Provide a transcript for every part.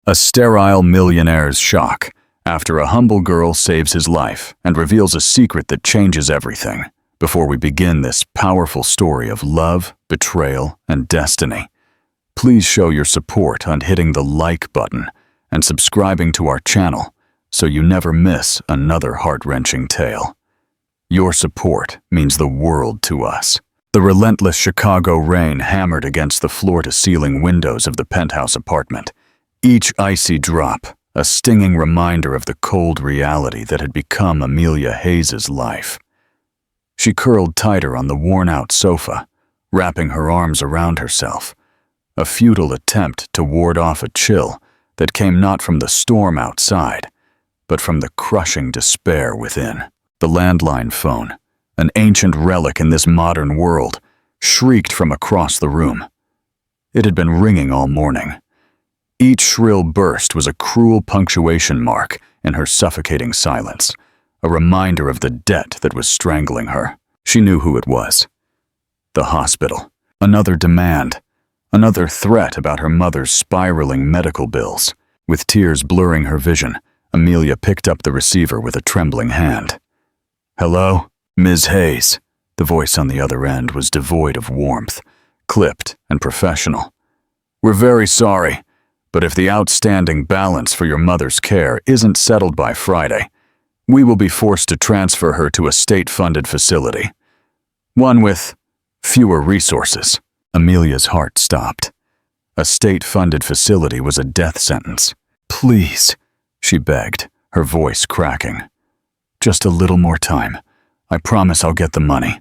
A sterile millionaire's shock after a humble girl saves his life and reveals a secret that changes everything. Before we begin this powerful story of love, betrayal, and destiny, please show your support on hitting the like button and subscribing to our channel so you never miss another heart-wrenching tale. Your support means the world to us. The relentless Chicago rain hammered against the floor-to-ceiling windows of the penthouse apartment. Each icy drop, a stinging reminder of the cold reality that had become Amelia Hayes' life. She curled tighter on the worn-out sofa, wrapping her arms around herself, a futile attempt to ward off a chill that came not from the storm outside, but from the crushing despair within. The landline phone, an ancient relic in this modern world, shrieked from across the room. It had been ringing all morning. Each shrill burst was a cruel punctuation mark in her suffocating silence, a reminder of the debt that was strangling her. She knew who it was. The hospital. Another demand. Another threat about her mother's spiraling medical bills. With tears blurring her vision, Amelia picked up the receiver with a trembling hand. "Hello? Ms. Hayes." The voice on the other end was devoid of warmth, clipped and professional. "We're very sorry, but if the outstanding balance for your mother's care isn't settled by Friday, we will be forced to transfer her to a state-funded facility. One with fewer resources." Amelia's heart stopped. A state-funded facility was a death sentence. "Please," she begged, her voice cracking. "Just a little more time. I promise I'll get the money.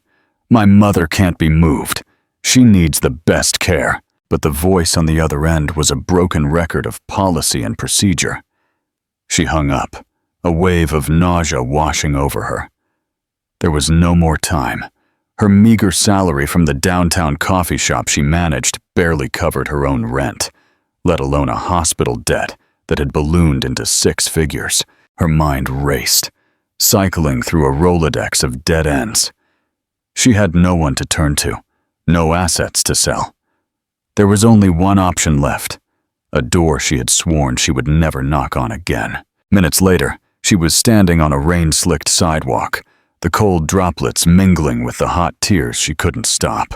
My mother can't be moved. She needs the best care." But the voice on the other end was a broken record of policy and procedure. She hung up, a wave of nausea washing over her. There was no more time. Her meager salary from the downtown coffee shop she managed barely covered her own rent, let alone a hospital debt that had ballooned into 6 figures. Her mind raced, cycling through a Rolodex of dead ends. She had no one to turn to, no assets to sell. There was only one option left, a door she had sworn she would never knock on again. Minutes later, she was standing on a rain-slicked sidewalk, the cold droplets mingling with the hot tears she couldn't stop.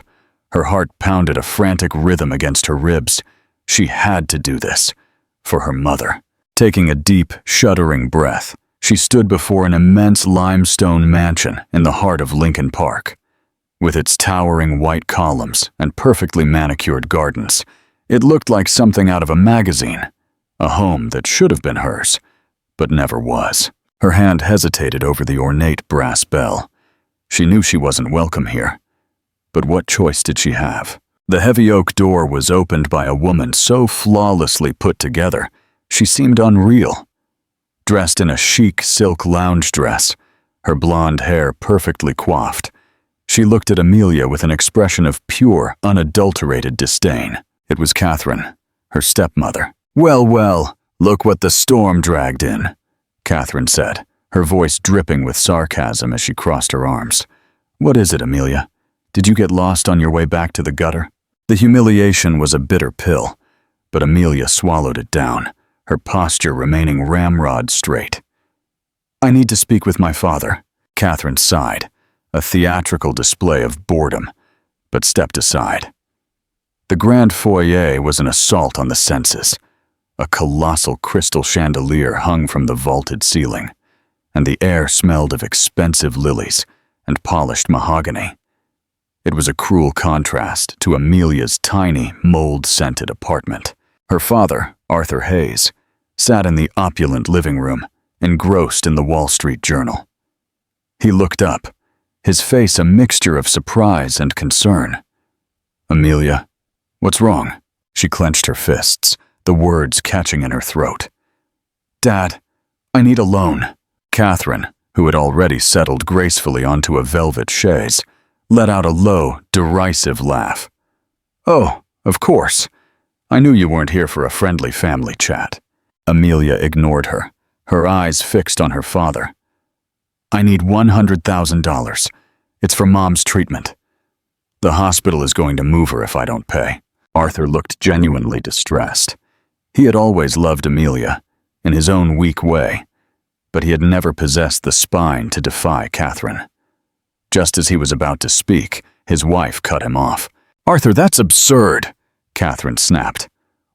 Her heart pounded a frantic rhythm against her ribs. She had to do this, for her mother. Taking a deep, shuddering breath, she stood before an immense limestone mansion in the heart of Lincoln Park. With its towering white columns and perfectly manicured gardens, it looked like something out of a magazine, a home that should have been hers, but never was. Her hand hesitated over the ornate brass bell. She knew she wasn't welcome here, but what choice did she have? The heavy oak door was opened by a woman so flawlessly put together, she seemed unreal. Dressed in a chic silk lounge dress, her blonde hair perfectly coiffed, she looked at Amelia with an expression of pure, unadulterated disdain. It was Catherine, her stepmother. Well, look what the storm dragged in," Catherine said, her voice dripping with sarcasm as she crossed her arms. "What is it, Amelia? Did you get lost on your way back to the gutter?" The humiliation was a bitter pill, but Amelia swallowed it down, her posture remaining ramrod straight. "I need to speak with my father," Catherine sighed, a theatrical display of boredom, but stepped aside. The grand foyer was an assault on the senses. A colossal crystal chandelier hung from the vaulted ceiling, and the air smelled of expensive lilies and polished mahogany. It was a cruel contrast to Amelia's tiny, mold-scented apartment. Her father, Arthur Hayes, sat in the opulent living room, engrossed in the Wall Street Journal. He looked up, his face a mixture of surprise and concern. "Amelia, what's wrong?" She clenched her fists, the words catching in her throat. "Dad, I need a loan." Catherine, who had already settled gracefully onto a velvet chaise, let out a low, derisive laugh. "Oh, of course. I knew you weren't here for a friendly family chat." Amelia ignored her, her eyes fixed on her father. "I need $100,000. It's for Mom's treatment. The hospital is going to move her if I don't pay." Arthur looked genuinely distressed. He had always loved Amelia, in his own weak way, but he had never possessed the spine to defy Catherine. Just as he was about to speak, his wife cut him off. "Arthur, that's absurd," Catherine snapped.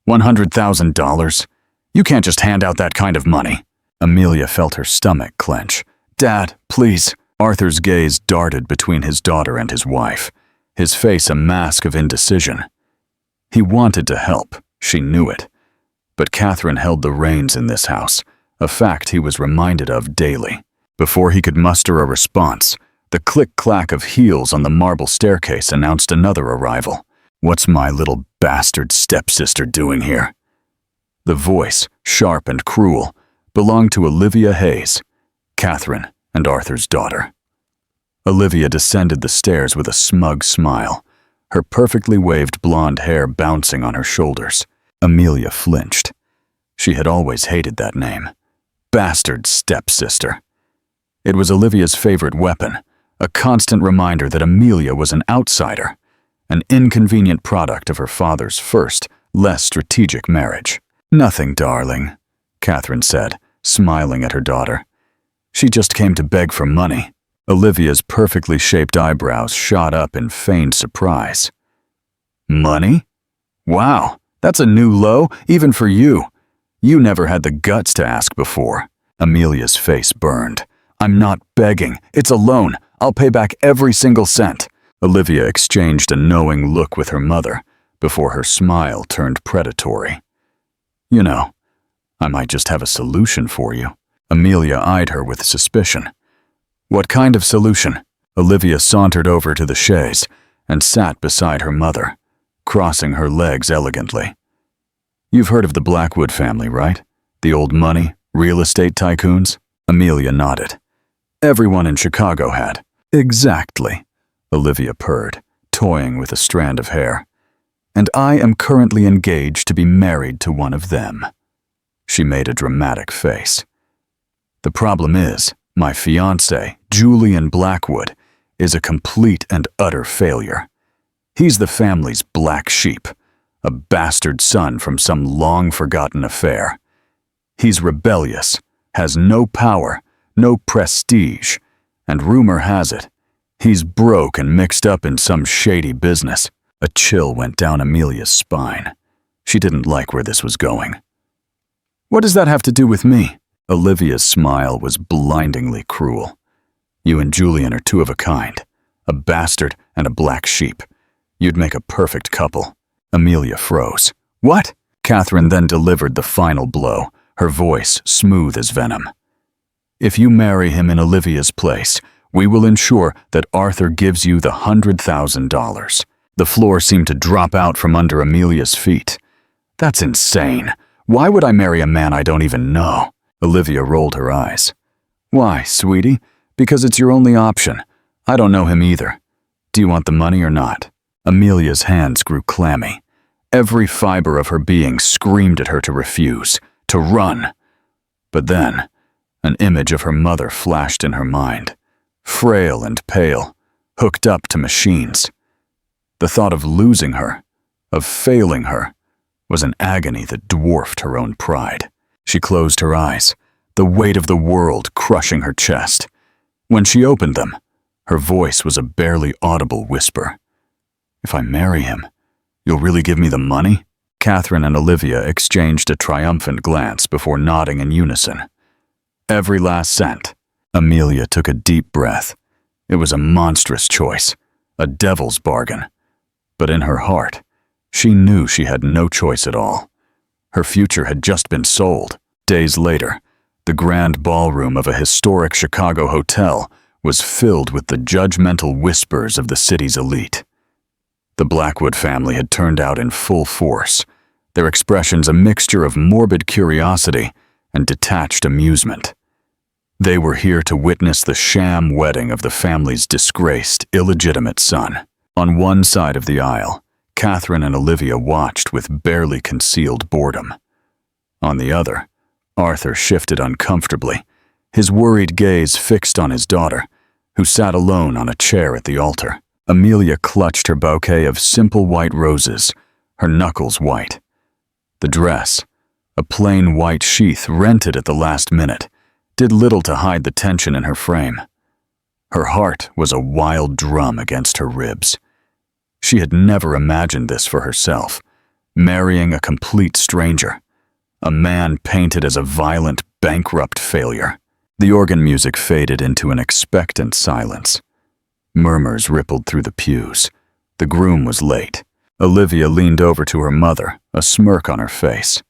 $100,000? You can't just hand out that kind of money." Amelia felt her stomach clench. "Dad, please." Arthur's gaze darted between his daughter and his wife, his face a mask of indecision. He wanted to help, she knew it. But Catherine held the reins in this house, a fact he was reminded of daily. Before he could muster a response, the click-clack of heels on the marble staircase announced another arrival. "What's my little bastard stepsister doing here?" The voice, sharp and cruel, belonged to Olivia Hayes, Catherine and Arthur's daughter. Olivia descended the stairs with a smug smile, her perfectly waved blonde hair bouncing on her shoulders. Amelia flinched. She had always hated that name. Bastard stepsister. It was Olivia's favorite weapon, a constant reminder that Amelia was an outsider, an inconvenient product of her father's first, less strategic marriage. "Nothing, darling," Catherine said, smiling at her daughter. "She just came to beg for money." Olivia's perfectly shaped eyebrows shot up in feigned surprise. "Money? Wow, that's a new low, even for you. You never had the guts to ask before." Amelia's face burned. "I'm not begging. It's a loan. I'll pay back every single cent." Olivia exchanged a knowing look with her mother before her smile turned predatory. "You know, I might just have a solution for you." Amelia eyed her with suspicion. "What kind of solution?" Olivia sauntered over to the chaise and sat beside her mother, crossing her legs elegantly. "You've heard of the Blackwood family, right? The old money, real estate tycoons?" Amelia nodded. "Everyone in Chicago had." "Exactly," Olivia purred, toying with a strand of hair. "And I am currently engaged to be married to one of them." She made a dramatic face. "The problem is, my fiancé, Julian Blackwood, is a complete and utter failure. He's the family's black sheep, a bastard son from some long-forgotten affair. He's rebellious, has no power, no prestige, and rumor has it, he's broke and mixed up in some shady business." A chill went down Amelia's spine. She didn't like where this was going. "What does that have to do with me?" Olivia's smile was blindingly cruel. "You and Julian are two of a kind, a bastard and a black sheep. You'd make a perfect couple." Amelia froze. "What?" Catherine then delivered the final blow, her voice smooth as venom. "If you marry him in Olivia's place, we will ensure that Arthur gives you the $100,000. The floor seemed to drop out from under Amelia's feet. "That's insane. Why would I marry a man I don't even know?" Olivia rolled her eyes. "Why, sweetie? Because it's your only option. I don't know him either. Do you want the money or not?" Amelia's hands grew clammy. Every fiber of her being screamed at her to refuse, to run. But then, an image of her mother flashed in her mind. Frail and pale, hooked up to machines. The thought of losing her, of failing her, was an agony that dwarfed her own pride. She closed her eyes, the weight of the world crushing her chest. When she opened them, her voice was a barely audible whisper. "If I marry him, you'll really give me the money?" Catherine and Olivia exchanged a triumphant glance before nodding in unison. "Every last cent." Amelia took a deep breath. It was a monstrous choice, a devil's bargain. But in her heart, she knew she had no choice at all. Her future had just been sold. Days later, the grand ballroom of a historic Chicago hotel was filled with the judgmental whispers of the city's elite. The Blackwood family had turned out in full force, their expressions a mixture of morbid curiosity and detached amusement. They were here to witness the sham wedding of the family's disgraced, illegitimate son. On one side of the aisle, Catherine and Olivia watched with barely concealed boredom. On the other, Arthur shifted uncomfortably, his worried gaze fixed on his daughter, who sat alone on a chair at the altar. Amelia clutched her bouquet of simple white roses, her knuckles white. The dress, A plain white sheath rented at the last minute did little to hide the tension in her frame. Her heart was a wild drum against her ribs. She had never imagined this for herself, marrying a complete stranger, a man painted as a violent, bankrupt failure. The organ music faded into an expectant silence. Murmurs rippled through the pews. The groom was late. Olivia leaned over to her mother, a smirk on her face.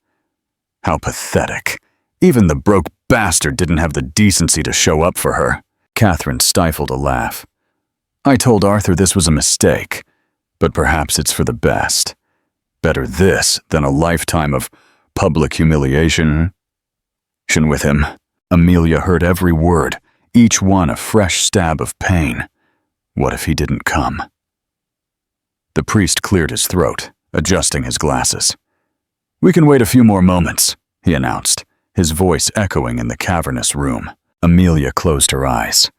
How pathetic. Even the broke bastard didn't have the decency to show up for her. Catherine stifled a laugh. I told Arthur this was a mistake, but perhaps it's for the best. Better this than a lifetime of public humiliation with him. Amelia heard every word, each one a fresh stab of pain. What if he didn't come? The priest cleared his throat, adjusting his glasses. We can wait a few more moments, he announced, his voice echoing in the cavernous room. Amelia closed her eyes.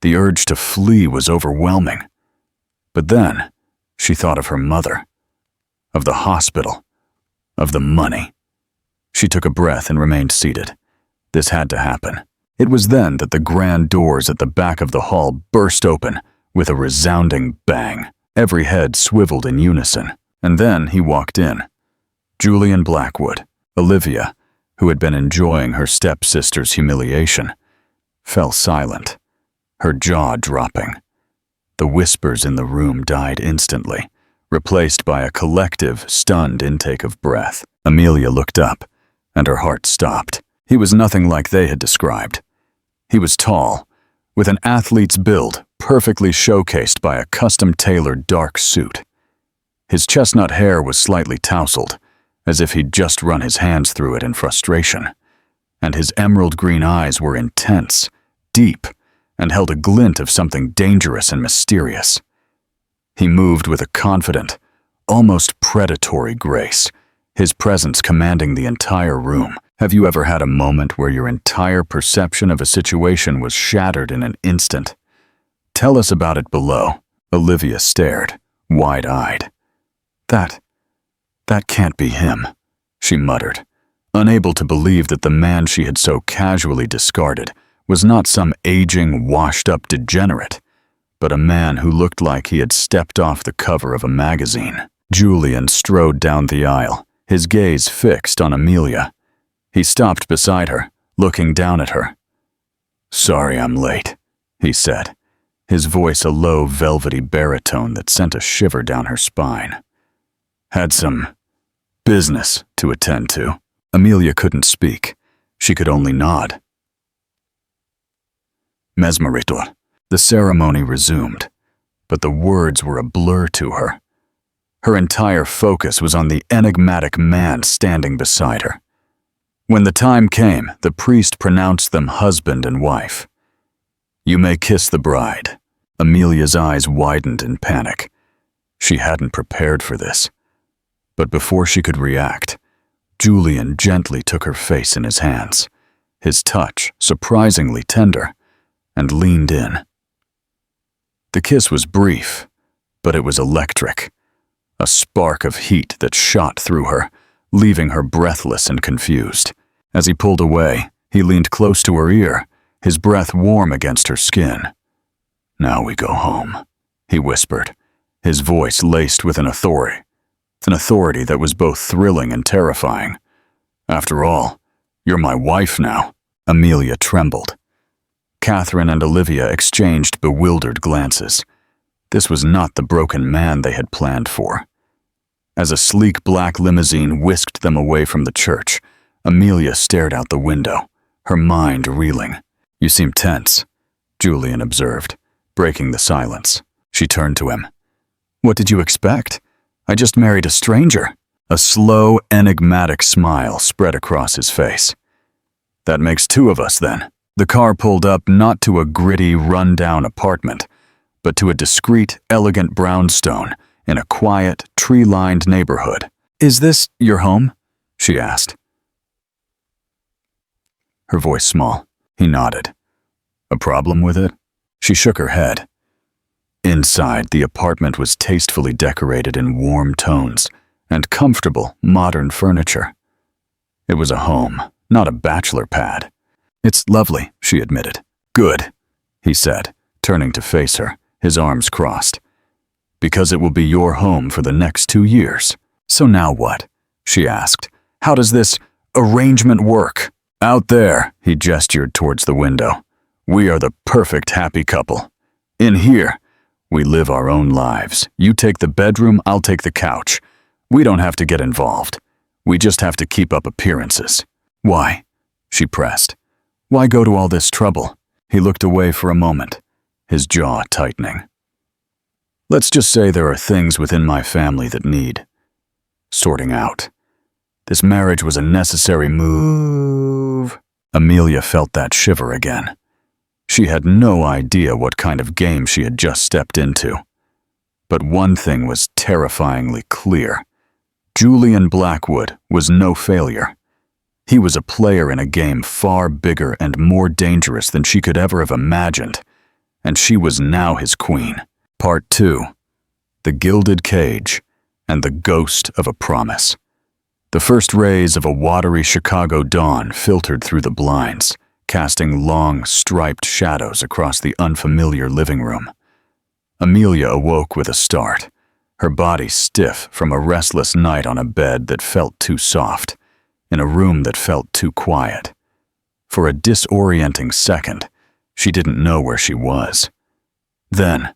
The urge to flee was overwhelming. But then, she thought of her mother, of the hospital, of the money. She took a breath and remained seated. This had to happen. It was then that the grand doors at the back of the hall burst open with a resounding bang. Every head swiveled in unison, and then he walked in. Julian Blackwood, Olivia, who had been enjoying her stepsister's humiliation, fell silent, her jaw dropping. The whispers in the room died instantly, replaced by a collective, stunned intake of breath. Amelia looked up, and her heart stopped. He was nothing like they had described. He was tall, with an athlete's build perfectly showcased by a custom-tailored dark suit. His chestnut hair was slightly tousled, as if he'd just run his hands through it in frustration, and his emerald green eyes were intense, deep, and held a glint of something dangerous and mysterious. He moved with a confident, almost predatory grace, his presence commanding the entire room. Have you ever had a moment where your entire perception of a situation was shattered in an instant? Tell us about it below. Olivia stared, wide-eyed. That can't be him, she muttered, unable to believe that the man she had so casually discarded was not some aging, washed-up degenerate, but a man who looked like he had stepped off the cover of a magazine. Julian strode down the aisle, his gaze fixed on Amelia. He stopped beside her, looking down at her. Sorry I'm late, he said, his voice a low, velvety baritone that sent a shiver down her spine. Had some business to attend to. Amelia couldn't speak. She could only nod. Mesmeritor. The ceremony resumed, but the words were a blur to her. Her entire focus was on the enigmatic man standing beside her. When the time came, the priest pronounced them husband and wife. You may kiss the bride. Amelia's eyes widened in panic. She hadn't prepared for this. But before she could react, Julian gently took her face in his hands, his touch surprisingly tender, and leaned in. The kiss was brief, but it was electric, a spark of heat that shot through her, leaving her breathless and confused. As he pulled away, he leaned close to her ear, his breath warm against her skin. Now we go home, he whispered, his voice laced with an authority that was both thrilling and terrifying. After all, you're my wife now. Amelia trembled. Catherine and Olivia exchanged bewildered glances. This was not the broken man they had planned for. As a sleek black limousine whisked them away from the church, Amelia stared out the window, her mind reeling. You seem tense, Julian observed, breaking the silence. She turned to him. What did you expect? I just married a stranger. A slow, enigmatic smile spread across his face. That makes two of us, then. The car pulled up not to a gritty, run-down apartment, but to a discreet, elegant brownstone in a quiet, tree-lined neighborhood. Is this your home? She asked. Her voice small. He nodded. A problem with it? She shook her head. Inside, the apartment was tastefully decorated in warm tones and comfortable, modern furniture. It was a home, not a bachelor pad. "It's lovely," she admitted. "Good," he said, turning to face her, his arms crossed. "Because it will be your home for the next 2 years. So now what?" she asked. "How does this arrangement work?" "Out there," he gestured towards the window. "We are the perfect happy couple. In here, we live our own lives. You take the bedroom, I'll take the couch. We don't have to get involved. We just have to keep up appearances." "Why?" she pressed. "Why go to all this trouble?" He looked away for a moment, his jaw tightening. "Let's just say there are things within my family that need sorting out. This marriage was a necessary move." Amelia felt that shiver again. She had no idea what kind of game she had just stepped into. But one thing was terrifyingly clear. Julian Blackwood was no failure. He was a player in a game far bigger and more dangerous than she could ever have imagined, and she was now his queen. Part 2. The Gilded Cage and the Ghost of a Promise. The first rays of a watery Chicago dawn filtered through the blinds, casting long, striped shadows across the unfamiliar living room. Amelia awoke with a start, her body stiff from a restless night on a bed that felt too soft, in a room that felt too quiet. For a disorienting second, she didn't know where she was. Then,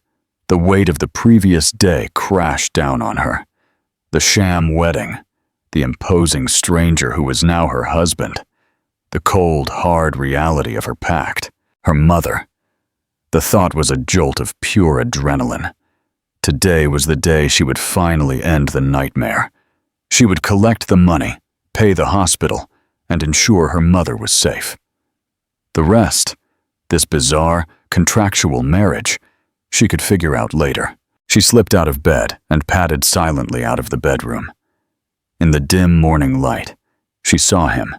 the weight of the previous day crashed down on her. The sham wedding, the imposing stranger who was now her husband, the cold, hard reality of her pact, her mother. The thought was a jolt of pure adrenaline. Today was the day she would finally end the nightmare. She would collect the money, pay the hospital, and ensure her mother was safe. The rest, this bizarre, contractual marriage, she could figure out later. She slipped out of bed and padded silently out of the bedroom. In the dim morning light, she saw him.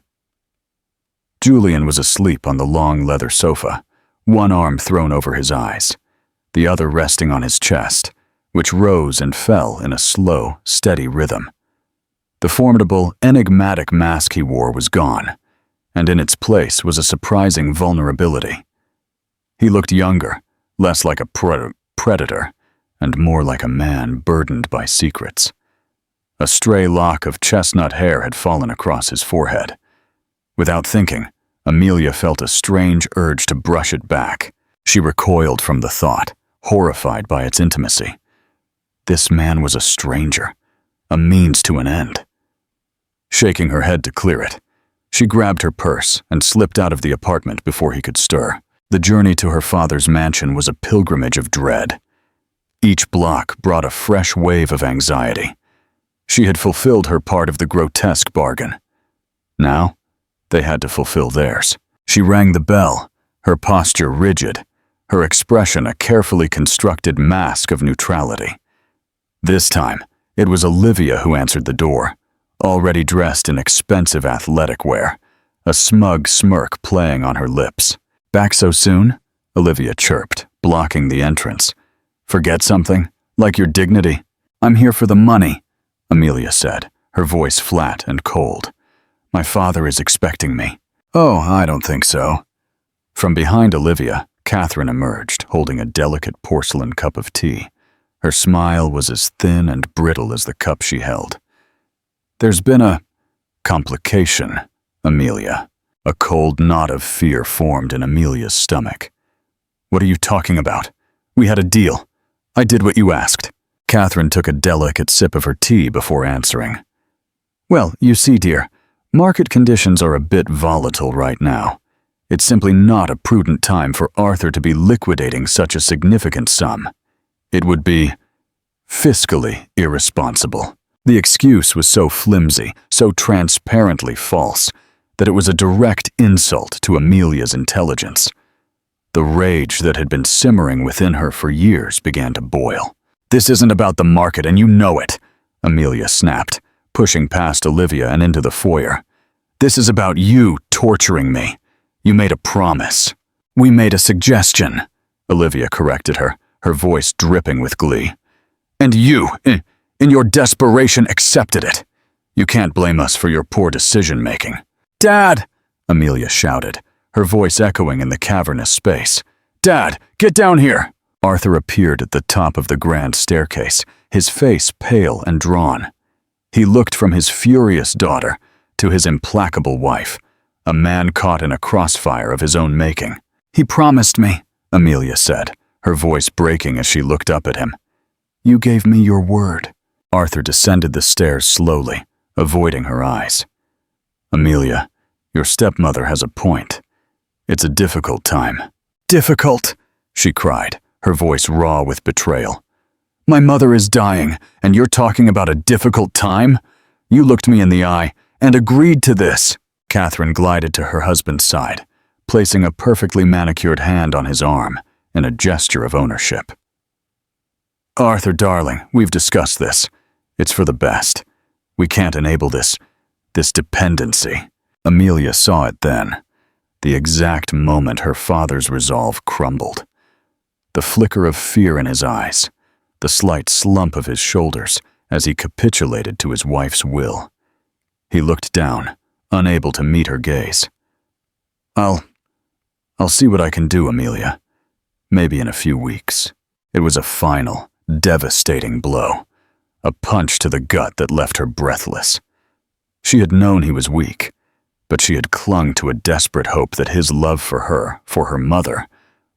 Julian was asleep on the long leather sofa, one arm thrown over his eyes, the other resting on his chest, which rose and fell in a slow, steady rhythm. The formidable, enigmatic mask he wore was gone, and in its place was a surprising vulnerability. He looked younger, less like a predator, and more like a man burdened by secrets. A stray lock of chestnut hair had fallen across his forehead. Without thinking, Amelia felt a strange urge to brush it back. She recoiled from the thought, horrified by its intimacy. This man was a stranger, a means to an end. Shaking her head to clear it, she grabbed her purse and slipped out of the apartment before he could stir. The journey to her father's mansion was a pilgrimage of dread. Each block brought a fresh wave of anxiety. She had fulfilled her part of the grotesque bargain. Now, they had to fulfill theirs. She rang the bell, her posture rigid, her expression a carefully constructed mask of neutrality. This time, it was Olivia who answered the door, already dressed in expensive athletic wear, a smug smirk playing on her lips. "Back so soon?" Olivia chirped, blocking the entrance. "Forget something? Like your dignity?" "I'm here for the money," Amelia said, her voice flat and cold. "My father is expecting me." "Oh, I don't think so." From behind Olivia, Catherine emerged, holding a delicate porcelain cup of tea. Her smile was as thin and brittle as the cup she held. "There's been a complication, Amelia." A cold knot of fear formed in Amelia's stomach. "What are you talking about? We had a deal. I did what you asked." Catherine took a delicate sip of her tea before answering. "Well, you see, dear, market conditions are a bit volatile right now. It's simply not a prudent time for Arthur to be liquidating such a significant sum. It would be fiscally irresponsible." The excuse was so flimsy, so transparently false, that it was a direct insult to Amelia's intelligence. The rage that had been simmering within her for years began to boil. "This isn't about the market, and you know it," Amelia snapped, pushing past Olivia and into the foyer. "This is about you torturing me. You made a promise." "We made a suggestion," Olivia corrected her, her voice dripping with glee. "And you, in your desperation, accepted it. You can't blame us for your poor decision-making." "Dad!" Amelia shouted, her voice echoing in the cavernous space. "Dad, get down here!" Arthur appeared at the top of the grand staircase, his face pale and drawn. He looked from his furious daughter to his implacable wife, a man caught in a crossfire of his own making. "He promised me," Amelia said, her voice breaking as she looked up at him. "You gave me your word." Arthur descended the stairs slowly, avoiding her eyes. "Amelia, your stepmother has a point. It's a difficult time." "Difficult?" she cried, her voice raw with betrayal. "My mother is dying, and you're talking about a difficult time? You looked me in the eye and agreed to this." Catherine glided to her husband's side, placing a perfectly manicured hand on his arm in a gesture of ownership. "Arthur, darling, we've discussed this. It's for the best. We can't enable this dependency." Amelia saw it then, the exact moment her father's resolve crumbled. The flicker of fear in his eyes, the slight slump of his shoulders as he capitulated to his wife's will. He looked down, unable to meet her gaze. I'll see what I can do, Amelia. Maybe in a few weeks." It was a final, devastating blow, a punch to the gut that left her breathless. She had known he was weak, but she had clung to a desperate hope that his love for her mother,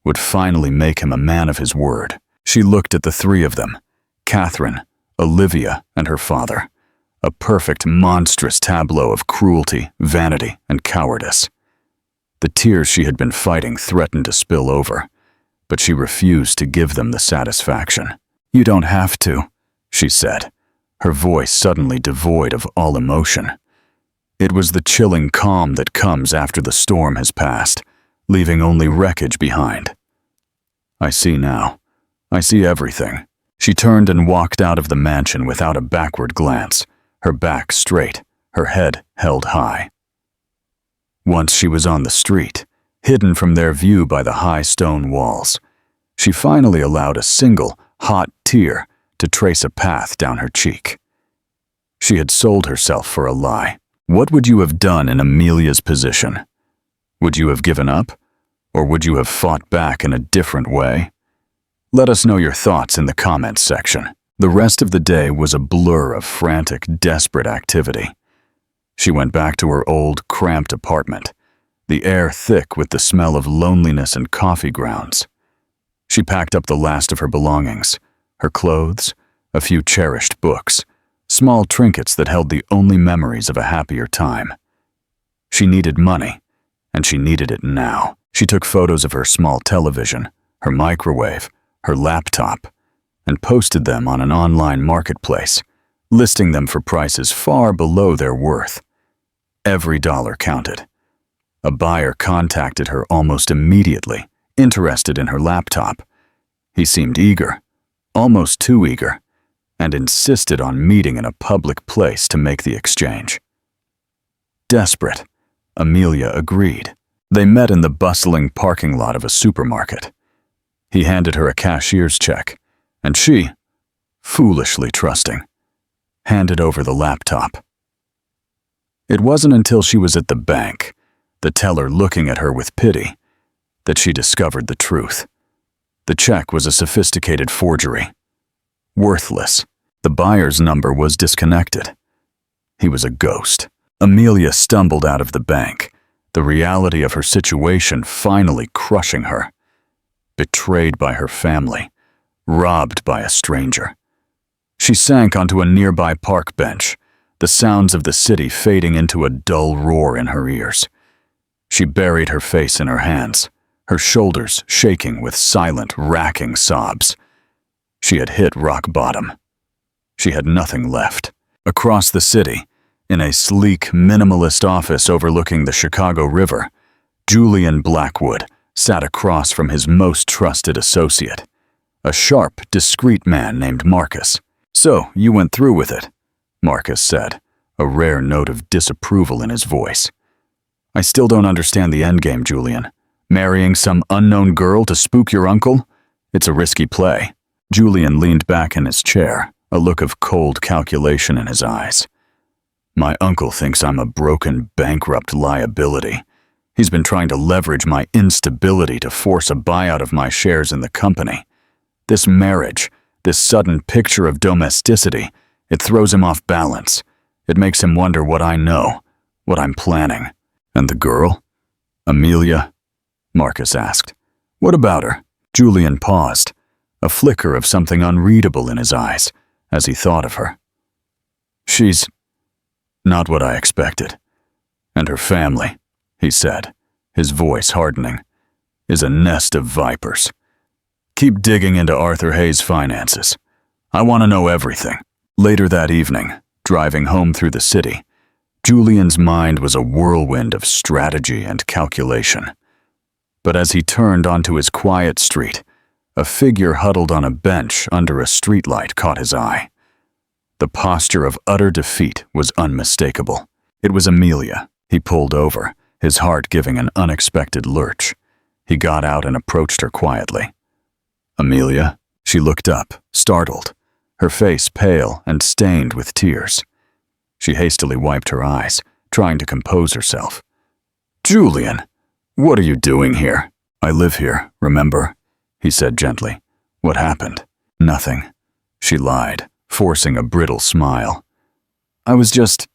would finally make him a man of his word. She looked at the three of them, Catherine, Olivia, and her father, a perfect, monstrous tableau of cruelty, vanity, and cowardice. The tears she had been fighting threatened to spill over, but she refused to give them the satisfaction. "You don't have to," she said, her voice suddenly devoid of all emotion. It was the chilling calm that comes after the storm has passed, leaving only wreckage behind. "I see now. I see everything." She turned and walked out of the mansion without a backward glance, her back straight, her head held high. Once she was on the street, hidden from their view by the high stone walls, she finally allowed a single, hot tear to trace a path down her cheek. She had sold herself for a lie. What would you have done in Amelia's position? Would you have given up? Or would you have fought back in a different way? Let us know your thoughts in the comments section. The rest of the day was a blur of frantic, desperate activity. She went back to her old, cramped apartment, the air thick with the smell of loneliness and coffee grounds. She packed up the last of her belongings, her clothes, a few cherished books, small trinkets that held the only memories of a happier time. She needed money, and she needed it now. She took photos of her small television, her microwave, her laptop, and posted them on an online marketplace, listing them for prices far below their worth. Every dollar counted. A buyer contacted her almost immediately, interested in her laptop. He seemed eager, almost too eager, and insisted on meeting in a public place to make the exchange. Desperate, Amelia agreed. They met in the bustling parking lot of a supermarket. He handed her a cashier's check, and she, foolishly trusting, handed over the laptop. It wasn't until she was at the bank, the teller looking at her with pity, that she discovered the truth. The check was a sophisticated forgery. Worthless. The buyer's number was disconnected. He was a ghost. Amelia stumbled out of the bank, the reality of her situation finally crushing her. Betrayed by her family, robbed by a stranger. She sank onto a nearby park bench, the sounds of the city fading into a dull roar in her ears. She buried her face in her hands, her shoulders shaking with silent, racking sobs. She had hit rock bottom. She had nothing left. Across the city, in a sleek, minimalist office overlooking the Chicago River, Julian Blackwood sat across from his most trusted associate, a sharp, discreet man named Marcus. "So, you went through with it," Marcus said, a rare note of disapproval in his voice. "I still don't understand the endgame, Julian. Marrying some unknown girl to spook your uncle? It's a risky play." Julian leaned back in his chair, a look of cold calculation in his eyes. My uncle thinks I'm a broken, bankrupt liability. He's been trying to leverage my instability to force a buyout of my shares in the company. This marriage, this sudden picture of domesticity, it throws him off balance. It makes him wonder what I know, what I'm planning. And the girl? Amelia? Marcus asked. What about her? Julian paused, a flicker of something unreadable in his eyes as he thought of her. She's not what I expected. And her family, he said, his voice hardening, is a nest of vipers. Keep digging into Arthur Hayes' finances. I want to know everything. Later that evening, driving home through the city, Julian's mind was a whirlwind of strategy and calculation. But as he turned onto his quiet street, a figure huddled on a bench under a streetlight caught his eye. The posture of utter defeat was unmistakable. It was Amelia. He pulled over, his heart giving an unexpected lurch. He got out and approached her quietly. Amelia? She looked up, startled, her face pale and stained with tears. She hastily wiped her eyes, trying to compose herself. Julian, what are you doing here? I live here, remember? He said gently. What happened? Nothing. She lied, forcing a brittle smile. I was just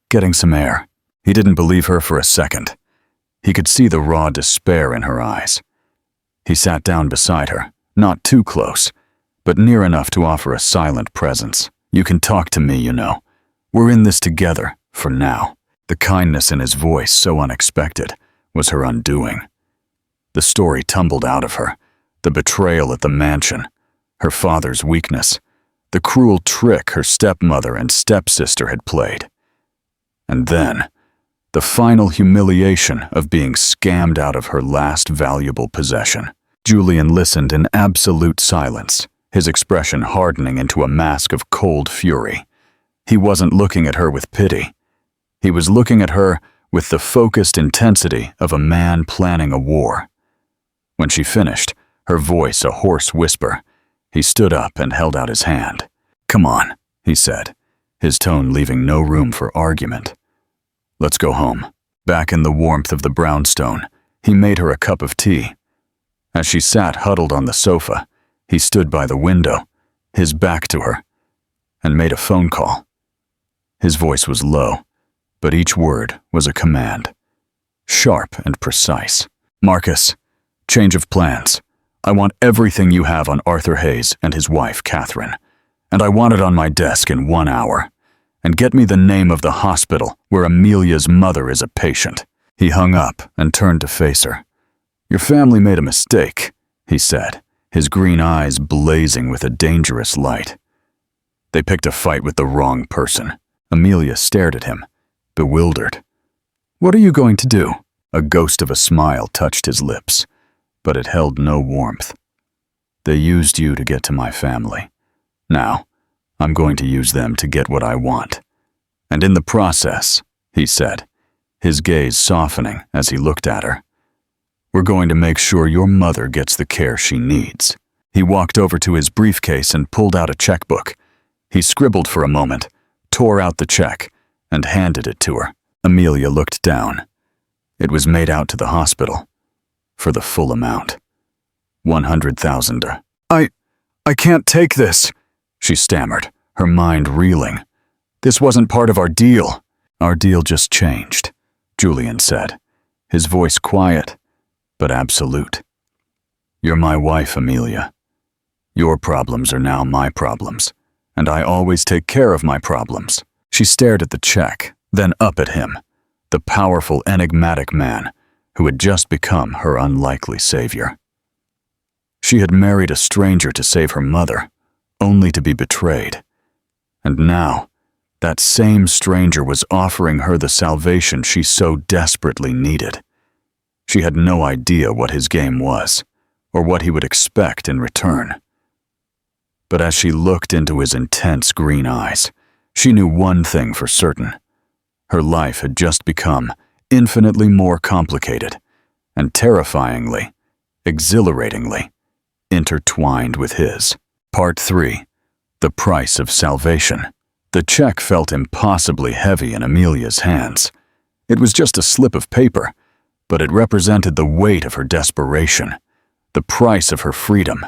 getting some air. He didn't believe her for a second. He could see the raw despair in her eyes. He sat down beside her, not too close, but near enough to offer a silent presence. You can talk to me, you know. We're in this together, for now. The kindness in his voice, so unexpected, was her undoing. The story tumbled out of her, the betrayal at the mansion, her father's weakness, the cruel trick her stepmother and stepsister had played. And then, the final humiliation of being scammed out of her last valuable possession. Julian listened in absolute silence, his expression hardening into a mask of cold fury. He wasn't looking at her with pity. He was looking at her with the focused intensity of a man planning a war. When she finished, her voice a hoarse whisper, he stood up and held out his hand. Come on, he said, his tone leaving no room for argument. Let's go home. Back in the warmth of the brownstone, he made her a cup of tea. As she sat huddled on the sofa, he stood by the window, his back to her, and made a phone call. His voice was low, but each word was a command. Sharp and precise. Marcus, change of plans. I want everything you have on Arthur Hayes and his wife, Catherine. And I want it on my desk in 1 hour. And get me the name of the hospital where Amelia's mother is a patient. He hung up and turned to face her. Your family made a mistake, he said, his green eyes blazing with a dangerous light. They picked a fight with the wrong person. Amelia stared at him, bewildered. What are you going to do? A ghost of a smile touched his lips, but it held no warmth. They used you to get to my family. Now, I'm going to use them to get what I want. And in the process, he said, his gaze softening as he looked at her, we're going to make sure your mother gets the care she needs. He walked over to his briefcase and pulled out a checkbook. He scribbled for a moment, tore out the check, and handed it to her. Amelia looked down. It was made out to the hospital, for the full amount. 100,000. I can't take this, she stammered, her mind reeling. This wasn't part of our deal. Our deal just changed, Julian said, his voice quiet, but absolute. You're my wife, Amelia. Your problems are now my problems, and I always take care of my problems. She stared at the check, then up at him, the powerful, enigmatic man who had just become her unlikely savior. She had married a stranger to save her mother, only to be betrayed. And now, that same stranger was offering her the salvation she so desperately needed. She had no idea what his game was, or what he would expect in return. But as she looked into his intense green eyes, she knew one thing for certain. Her life had just become infinitely more complicated, and terrifyingly, exhilaratingly, intertwined with his. Part 3. The Price of Salvation. The check felt impossibly heavy in Amelia's hands. It was just a slip of paper, but it represented the weight of her desperation, the price of her freedom,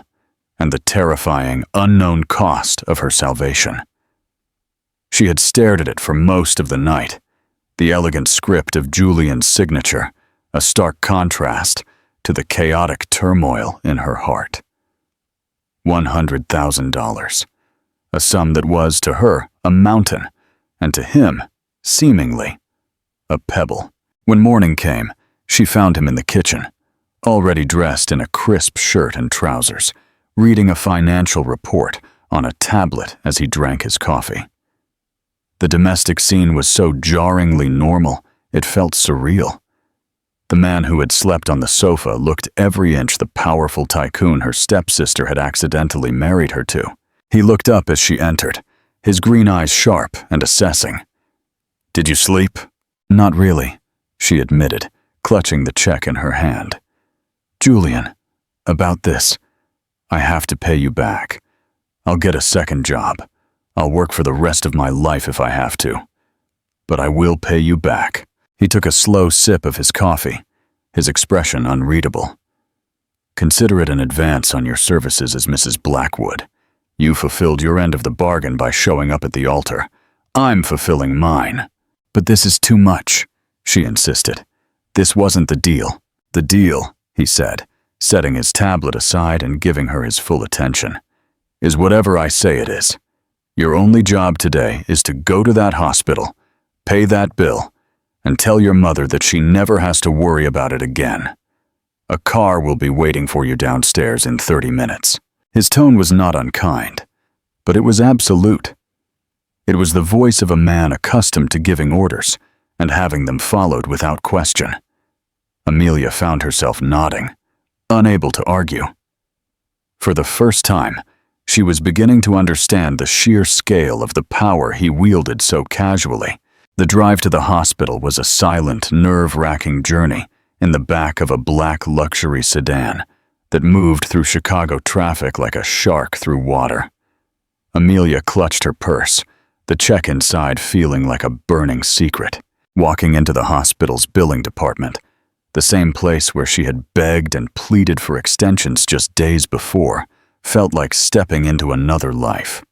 and the terrifying, unknown cost of her salvation. She had stared at it for most of the night, the elegant script of Julian's signature, a stark contrast to the chaotic turmoil in her heart. $100,000, a sum that was, to her, a mountain, and to him, seemingly, a pebble. When morning came, she found him in the kitchen, already dressed in a crisp shirt and trousers, reading a financial report on a tablet as he drank his coffee. The domestic scene was so jarringly normal, it felt surreal. The man who had slept on the sofa looked every inch the powerful tycoon her stepsister had accidentally married her to. He looked up as she entered, his green eyes sharp and assessing. "Did you sleep?" "Not really," she admitted, clutching the check in her hand. "Julian, about this. I have to pay you back. I'll get a second job. I'll work for the rest of my life if I have to. But I will pay you back." He took a slow sip of his coffee, his expression unreadable. "Consider it an advance on your services as Mrs. Blackwood. You fulfilled your end of the bargain by showing up at the altar. I'm fulfilling mine." "But this is too much," she insisted. "This wasn't the deal." "The deal," he said, setting his tablet aside and giving her his full attention, "is whatever I say it is. Your only job today is to go to that hospital, pay that bill, and tell your mother that she never has to worry about it again. A car will be waiting for you downstairs in 30 minutes. His tone was not unkind, but it was absolute. It was the voice of a man accustomed to giving orders and having them followed without question. Amelia found herself nodding, unable to argue. For the first time, she was beginning to understand the sheer scale of the power he wielded so casually. The drive to the hospital was a silent, nerve-wracking journey in the back of a black luxury sedan that moved through Chicago traffic like a shark through water. Amelia clutched her purse, the check inside feeling like a burning secret. Walking into the hospital's billing department, the same place where she had begged and pleaded for extensions just days before, felt like stepping into another life.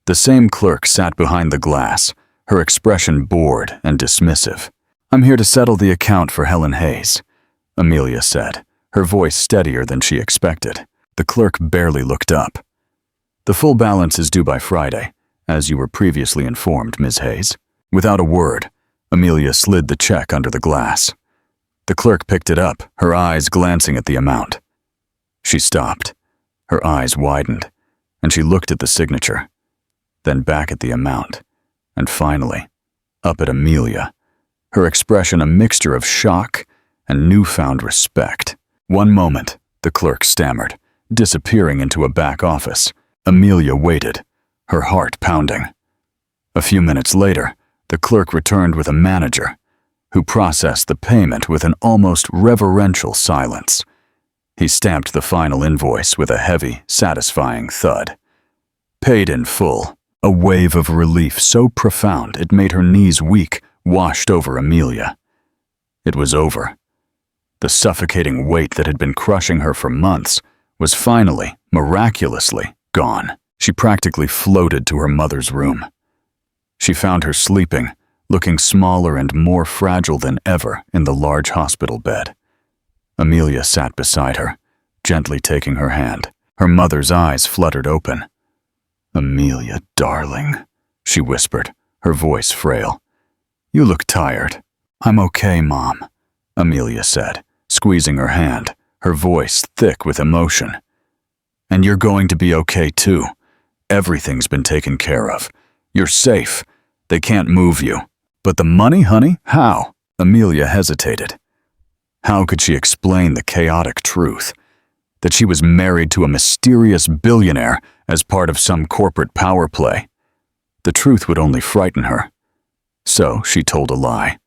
The same clerk sat behind the glass, her expression bored and dismissive. "I'm here to settle the account for Helen Hayes," Amelia said, her voice steadier than she expected. The clerk barely looked up. "The full balance is due by Friday, as you were previously informed, Ms. Hayes." Without a word, Amelia slid the check under the glass. The clerk picked it up, her eyes glancing at the amount. She stopped. Her eyes widened, and she looked at the signature, then back at the amount, and finally, up at Amelia, her expression a mixture of shock and newfound respect. "One moment," the clerk stammered, disappearing into a back office. Amelia waited, her heart pounding. A few minutes later, the clerk returned with a manager, who processed the payment with an almost reverential silence. He stamped the final invoice with a heavy, satisfying thud. Paid in full. A wave of relief so profound it made her knees weak washed over Amelia. It was over. The suffocating weight that had been crushing her for months was finally, miraculously, gone. She practically floated to her mother's room. She found her sleeping, looking smaller and more fragile than ever in the large hospital bed. Amelia sat beside her, gently taking her hand. Her mother's eyes fluttered open. "Amelia, darling," she whispered, her voice frail. "You look tired." "I'm okay, Mom," Amelia said, squeezing her hand, her voice thick with emotion. "And you're going to be okay too. Everything's been taken care of. You're safe. They can't move you. But the money, honey? How?" Amelia hesitated. How could she explain the chaotic truth? That she was married to a mysterious billionaire as part of some corporate power play. The truth would only frighten her. So she told a lie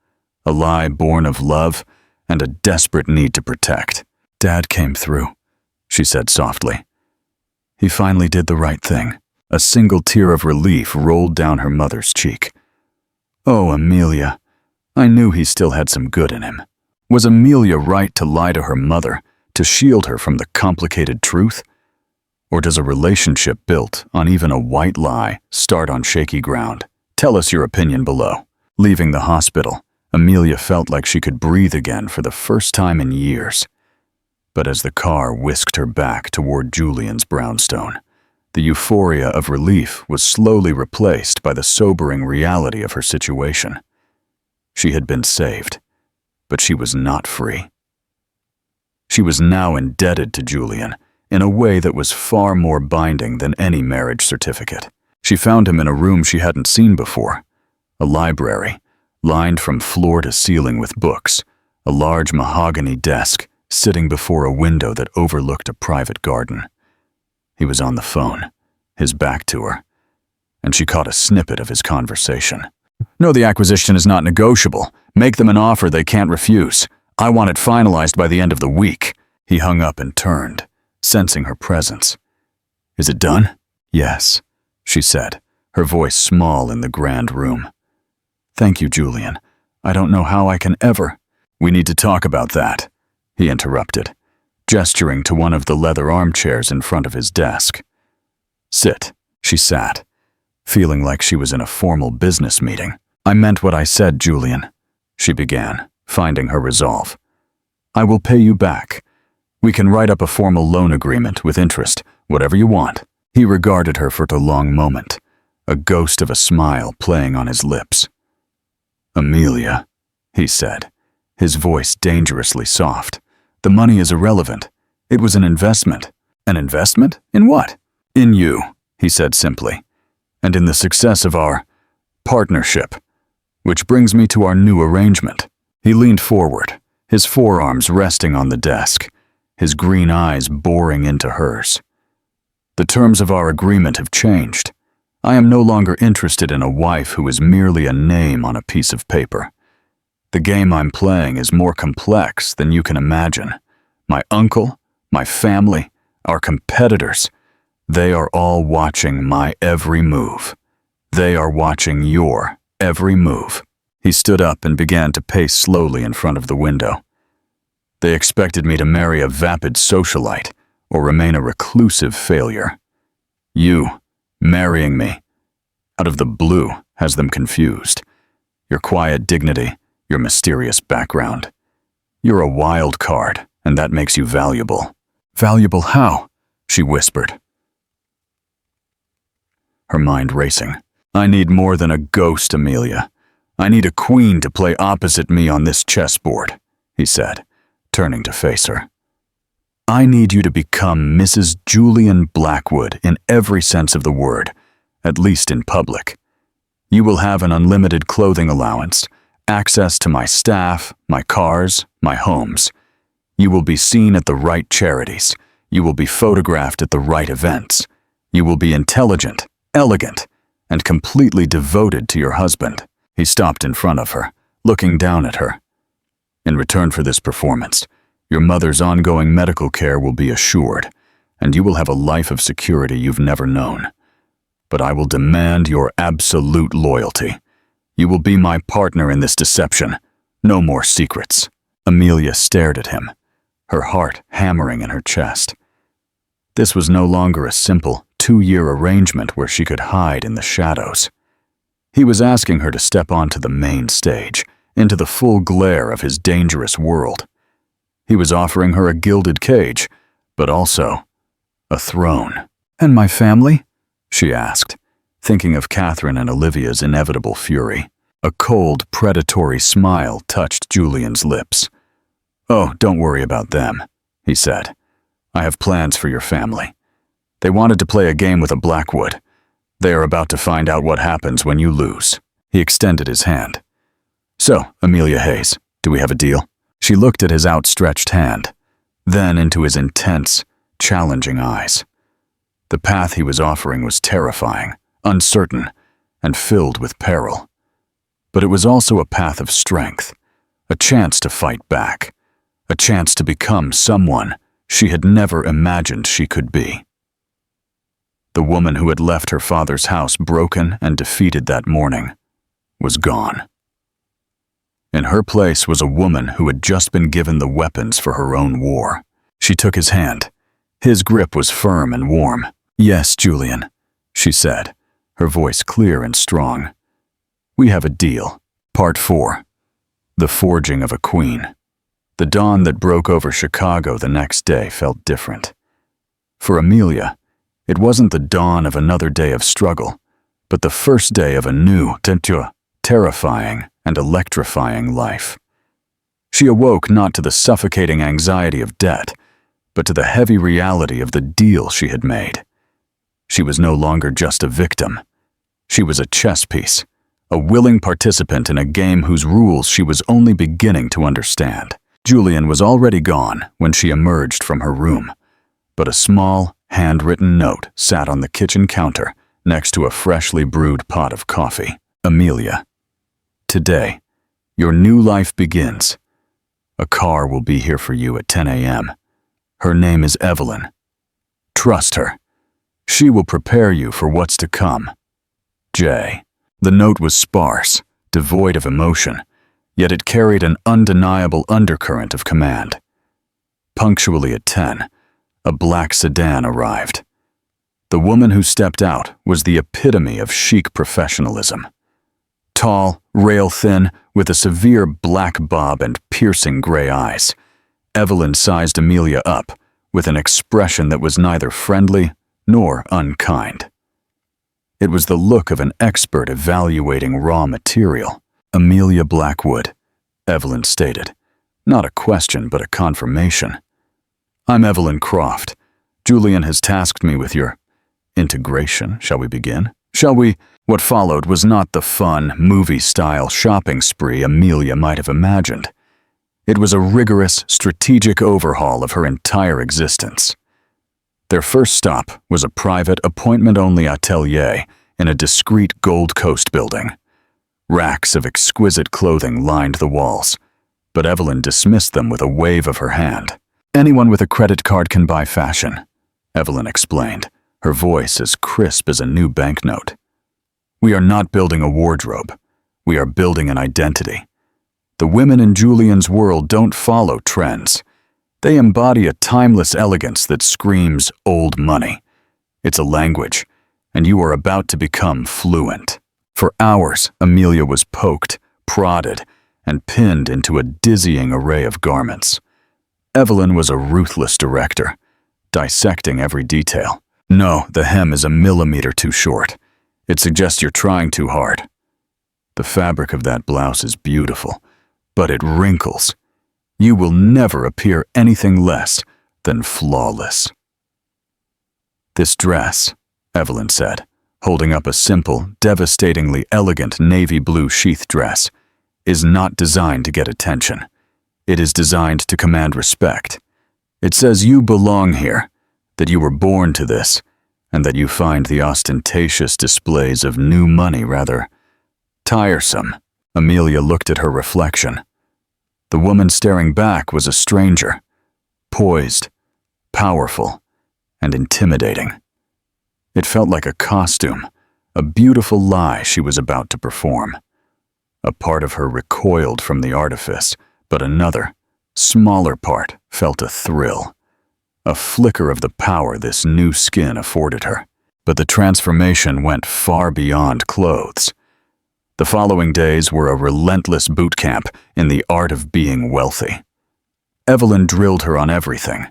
born of love and a desperate need to protect. "Dad came through," she said softly. "He finally did the right thing." A single tear of relief rolled down her mother's cheek. Oh, Amelia, I knew he still had some good in him. Was Amelia right to lie to her mother, to shield her from the complicated truth? Or does a relationship built on even a white lie start on shaky ground? Tell us your opinion below. Leaving the hospital, Amelia felt like she could breathe again for the first time in years. But as the car whisked her back toward Julian's brownstone, the euphoria of relief was slowly replaced by the sobering reality of her situation. She had been saved, but she was not free. She was now indebted to Julian in a way that was far more binding than any marriage certificate. She found him in a room she hadn't seen before, a library, lined from floor to ceiling with books, a large mahogany desk sitting before a window that overlooked a private garden. He was on the phone, his back to her, and she caught a snippet of his conversation. No, the acquisition is not negotiable. Make them an offer they can't refuse. I want it finalized by the end of the week. He hung up and turned, sensing her presence. Is it done? Yes, she said, her voice small in the grand room. Thank you, Julian. I don't know how I can ever. We need to talk about that, he interrupted, gesturing to one of the leather armchairs in front of his desk. Sit, she sat, feeling like she was in a formal business meeting. I meant what I said, Julian, she began, finding her resolve. I will pay you back. We can write up a formal loan agreement with interest, whatever you want. He regarded her for a long moment, a ghost of a smile playing on his lips. Amelia, he said, his voice dangerously soft. The money is irrelevant. It was an investment. An investment? In what? In you, he said simply, and in the success of our partnership, which brings me to our new arrangement. He leaned forward, his forearms resting on the desk, his green eyes boring into hers. The terms of our agreement have changed. I am no longer interested in a wife who is merely a name on a piece of paper. The game I'm playing is more complex than you can imagine. My uncle, my family, our competitors, they are all watching my every move. They are watching your every move. He stood up and began to pace slowly in front of the window. They expected me to marry a vapid socialite or remain a reclusive failure. You, marrying me, out of the blue, has them confused. Your quiet dignity, your mysterious background. You're a wild card, and that makes you valuable. Valuable how? She whispered, her mind racing. I need more than a ghost, Amelia. I need a queen to play opposite me on this chessboard, he said, turning to face her. I need you to become Mrs. Julian Blackwood in every sense of the word, at least in public. You will have an unlimited clothing allowance, access to my staff, my cars, my homes. You will be seen at the right charities. You will be photographed at the right events. You will be intelligent, elegant, and completely devoted to your husband. He stopped in front of her, looking down at her. In return for this performance, your mother's ongoing medical care will be assured, and you will have a life of security you've never known. But I will demand your absolute loyalty. You will be my partner in this deception. No more secrets. Amelia stared at him, her heart hammering in her chest. This was no longer a simple 2-year arrangement where she could hide in the shadows. He was asking her to step onto the main stage, into the full glare of his dangerous world. He was offering her a gilded cage, but also a throne. And my family? She asked, thinking of Catherine and Olivia's inevitable fury. A cold, predatory smile touched Julian's lips. Oh, don't worry about them, he said. I have plans for your family. They wanted to play a game with a Blackwood. They are about to find out what happens when you lose. He extended his hand. So, Amelia Hayes, do we have a deal? She looked at his outstretched hand, then into his intense, challenging eyes. The path he was offering was terrifying, uncertain, and filled with peril. But it was also a path of strength, a chance to fight back, a chance to become someone she had never imagined she could be. The woman who had left her father's house broken and defeated that morning was gone. In her place was a woman who had just been given the weapons for her own war. She took his hand. His grip was firm and warm. "Yes, Julian," she said, her voice clear and strong. "We have a deal." Part 4. The Forging of a Queen. The dawn that broke over Chicago the next day felt different. For Amelia, it wasn't the dawn of another day of struggle, but the first day of a new, terrifying and electrifying life. She awoke not to the suffocating anxiety of debt, but to the heavy reality of the deal she had made. She was no longer just a victim. She was a chess piece, a willing participant in a game whose rules she was only beginning to understand. Julian was already gone when she emerged from her room, but a small, handwritten note sat on the kitchen counter next to a freshly brewed pot of coffee. "Amelia, today, your new life begins. A car will be here for you at 10 a.m. Her name is Evelyn. Trust her. She will prepare you for what's to come. J." The note was sparse, devoid of emotion, yet it carried an undeniable undercurrent of command. Punctually at 10, a black sedan arrived. The woman who stepped out was the epitome of chic professionalism. Tall, rail-thin, with a severe black bob and piercing gray eyes, Evelyn sized Amelia up with an expression that was neither friendly nor unkind. It was the look of an expert evaluating raw material. "Amelia Blackwood," Evelyn stated. Not a question, but a confirmation. "I'm Evelyn Croft. Julian has tasked me with your integration. Shall we begin? Shall we?" What followed was not the fun, movie-style shopping spree Amelia might have imagined. It was a rigorous, strategic overhaul of her entire existence. Their first stop was a private, appointment-only atelier in a discreet Gold Coast building. Racks of exquisite clothing lined the walls, but Evelyn dismissed them with a wave of her hand. "Anyone with a credit card can buy fashion," Evelyn explained, her voice as crisp as a new banknote. "We are not building a wardrobe. We are building an identity. The women in Julian's world don't follow trends. They embody a timeless elegance that screams old money. It's a language, and you are about to become fluent." For hours, Amelia was poked, prodded, and pinned into a dizzying array of garments. Evelyn was a ruthless director, dissecting every detail. "No, the hem is a millimeter too short. It suggests you're trying too hard. The fabric of that blouse is beautiful, but it wrinkles. You will never appear anything less than flawless." "This dress," Evelyn said, holding up a simple, devastatingly elegant navy blue sheath dress, "is not designed to get attention. It is designed to command respect. It says you belong here, that you were born to this, and that you find the ostentatious displays of new money rather tiresome." Amelia looked at her reflection. The woman staring back was a stranger, poised, powerful, and intimidating. It felt like a costume, a beautiful lie she was about to perform. A part of her recoiled from the artifice, but another, smaller part felt a thrill, a flicker of the power this new skin afforded her. But the transformation went far beyond clothes. The following days were a relentless boot camp in the art of being wealthy. Evelyn drilled her on everything: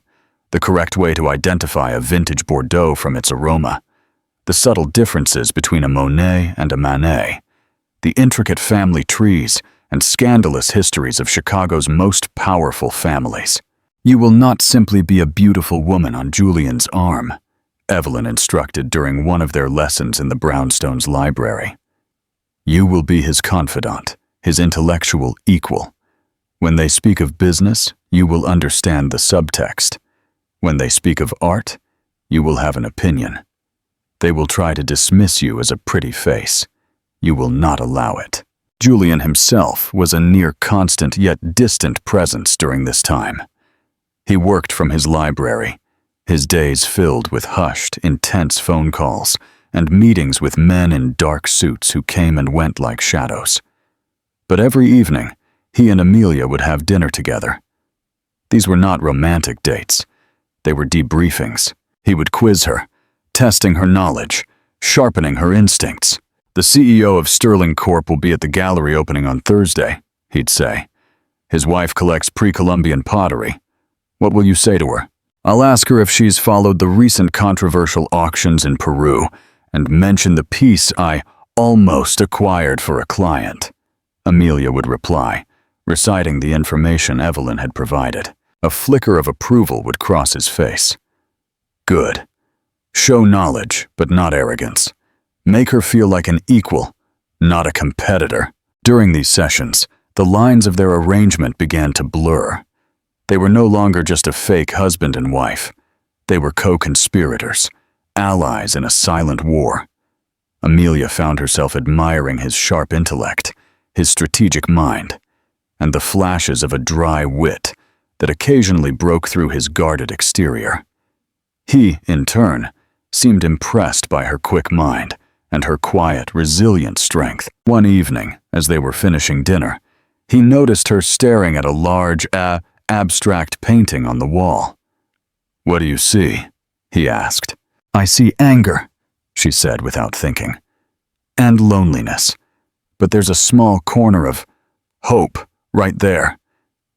the correct way to identify a vintage Bordeaux from its aroma, the subtle differences between a Monet and a Manet, the intricate family trees and scandalous histories of Chicago's most powerful families. "You will not simply be a beautiful woman on Julian's arm," Evelyn instructed during one of their lessons in the Brownstones' library. "You will be his confidant, his intellectual equal. When they speak of business, you will understand the subtext. When they speak of art, you will have an opinion. They will try to dismiss you as a pretty face. You will not allow it." Julian himself was a near constant yet distant presence during this time. He worked from his library, his days filled with hushed, intense phone calls and meetings with men in dark suits who came and went like shadows. But every evening, he and Amelia would have dinner together. These were not romantic dates. They were debriefings. He would quiz her, testing her knowledge, sharpening her instincts. "The CEO of Sterling Corp will be at the gallery opening on Thursday," he'd say. "His wife collects pre-Columbian pottery. What will you say to her?" "I'll ask her if she's followed the recent controversial auctions in Peru and mention the piece I almost acquired for a client," Amelia would reply, reciting the information Evelyn had provided. A flicker of approval would cross his face. Good. Show knowledge, but not arrogance. Make her feel like an equal, not a competitor. During these sessions, the lines of their arrangement began to blur. They were no longer just a fake husband and wife. They were co-conspirators, allies in a silent war. Amelia found herself admiring his sharp intellect, his strategic mind, and the flashes of a dry wit that occasionally broke through his guarded exterior. He, in turn, seemed impressed by her quick mind and her quiet, resilient strength. One evening, as they were finishing dinner, he noticed her staring at a large, abstract painting on the wall. "What do you see?" he asked. "I see anger," she said without thinking, "and loneliness. But there's a small corner of hope right there.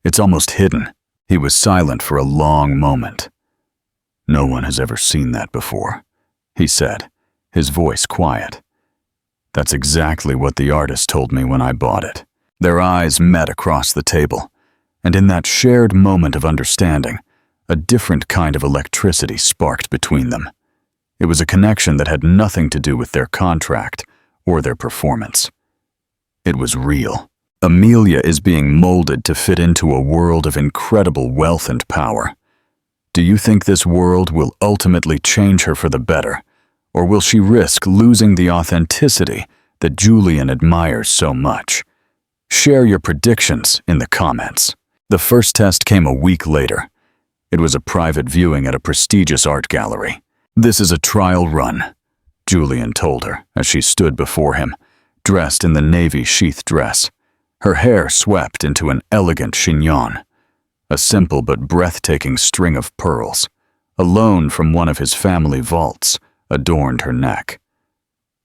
It's almost hidden." He was silent for a long moment. "No one has ever seen that before," he said, his voice quiet. "That's exactly what the artist told me when I bought it." Their eyes met across the table, and in that shared moment of understanding, a different kind of electricity sparked between them. It was a connection that had nothing to do with their contract or their performance. It was real. Amelia is being molded to fit into a world of incredible wealth and power. Do you think this world will ultimately change her for the better, or will she risk losing the authenticity that Julian admires so much? Share your predictions in the comments. The first test came a week later. It was a private viewing at a prestigious art gallery. "This is a trial run," Julian told her as she stood before him, dressed in the navy sheath dress, her hair swept into an elegant chignon. A simple but breathtaking string of pearls, a loan from one of his family vaults, adorned her neck.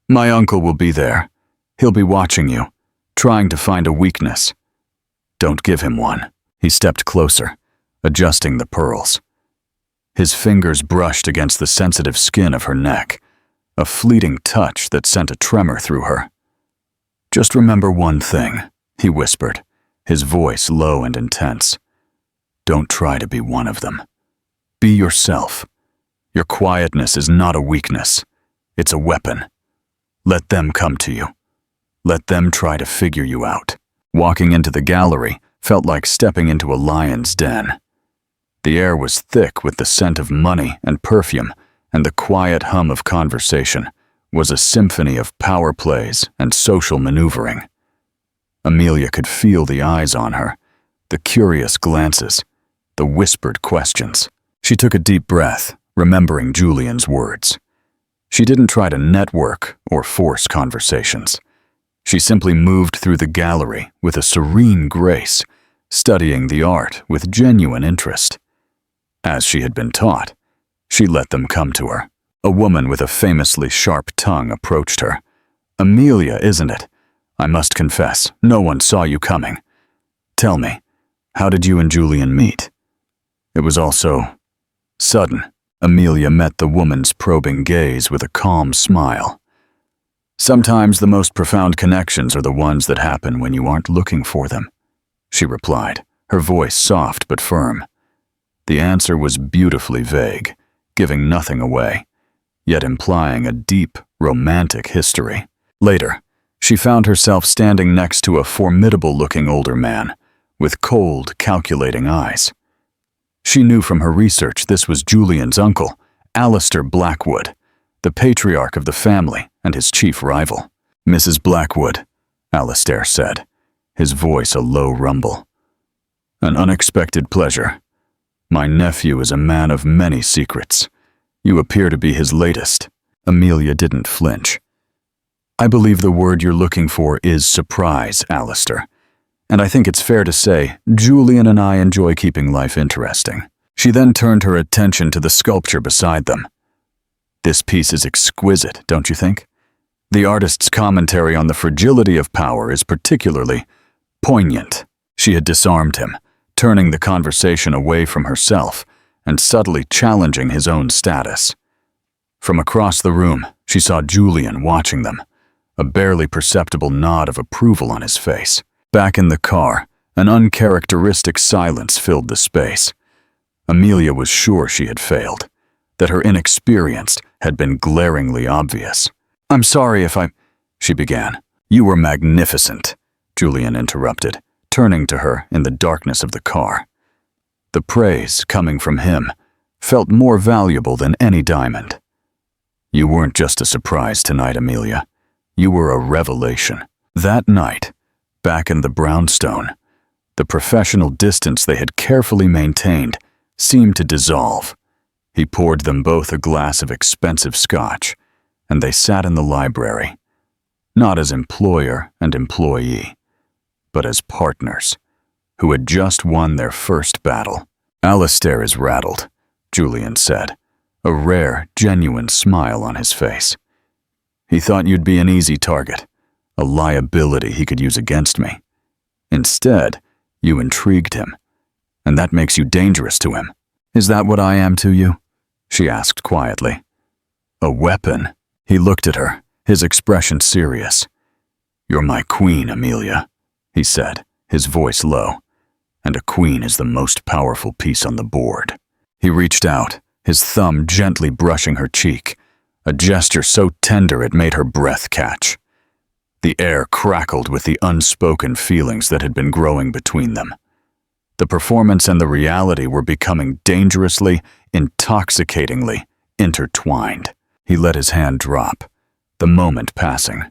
"My uncle will be there. He'll be watching you, trying to find a weakness. Don't give him one." He stepped closer, adjusting the pearls. His fingers brushed against the sensitive skin of her neck, a fleeting touch that sent a tremor through her. "Just remember one thing," he whispered, his voice low and intense. "Don't try to be one of them. Be yourself. Your quietness is not a weakness. It's a weapon. Let them come to you. Let them try to figure you out." Walking into the gallery felt like stepping into a lion's den. The air was thick with the scent of money and perfume, and the quiet hum of conversation was a symphony of power plays and social maneuvering. Amelia could feel the eyes on her, the curious glances, the whispered questions. She took a deep breath, remembering Julian's words. She didn't try to network or force conversations. She simply moved through the gallery with a serene grace, studying the art with genuine interest. As she had been taught, she let them come to her. A woman with a famously sharp tongue approached her. "Amelia, isn't it? I must confess, no one saw you coming. Tell me, how did you and Julian meet?" It was all so sudden. Amelia met the woman's probing gaze with a calm smile. "Sometimes the most profound connections are the ones that happen when you aren't looking for them," she replied, her voice soft but firm. The answer was beautifully vague, giving nothing away, yet implying a deep, romantic history. Later, she found herself standing next to a formidable-looking older man with cold, calculating eyes. She knew from her research this was Julian's uncle, Alistair Blackwood, the patriarch of the family and his chief rival. "Mrs. Blackwood," Alistair said, his voice a low rumble. "An unexpected pleasure. My nephew is a man of many secrets. You appear to be his latest." Amelia didn't flinch. "I believe the word you're looking for is surprise, Alistair. And I think it's fair to say Julian and I enjoy keeping life interesting." She then turned her attention to the sculpture beside them. "This piece is exquisite, don't you think? The artist's commentary on the fragility of power is particularly poignant." She had disarmed him, turning the conversation away from herself and subtly challenging his own status. From across the room, she saw Julian watching them, a barely perceptible nod of approval on his face. Back in the car, an uncharacteristic silence filled the space. Amelia was sure she had failed, that her inexperience had been glaringly obvious. "I'm sorry if she began. "You were magnificent," Julian interrupted, turning to her in the darkness of the car. The praise coming from him felt more valuable than any diamond. "You weren't just a surprise tonight, Amelia. You were a revelation." That night, back in the brownstone, the professional distance they had carefully maintained seemed to dissolve. He poured them both a glass of expensive scotch, and they sat in the library, not as employer and employee, but as partners who had just won their first battle. "Alistair is rattled," Julian said, a rare, genuine smile on his face. "He thought you'd be an easy target, a liability he could use against me. Instead, you intrigued him, and that makes you dangerous to him." "Is that what I am to you?" she asked quietly. "A weapon." He looked at her, his expression serious. "You're my queen, Amelia," he said, his voice low, "and a queen is the most powerful piece on the board." He reached out, his thumb gently brushing her cheek, a gesture so tender it made her breath catch. The air crackled with the unspoken feelings that had been growing between them. The performance and the reality were becoming dangerously, intoxicatingly intertwined. He let his hand drop, the moment passing.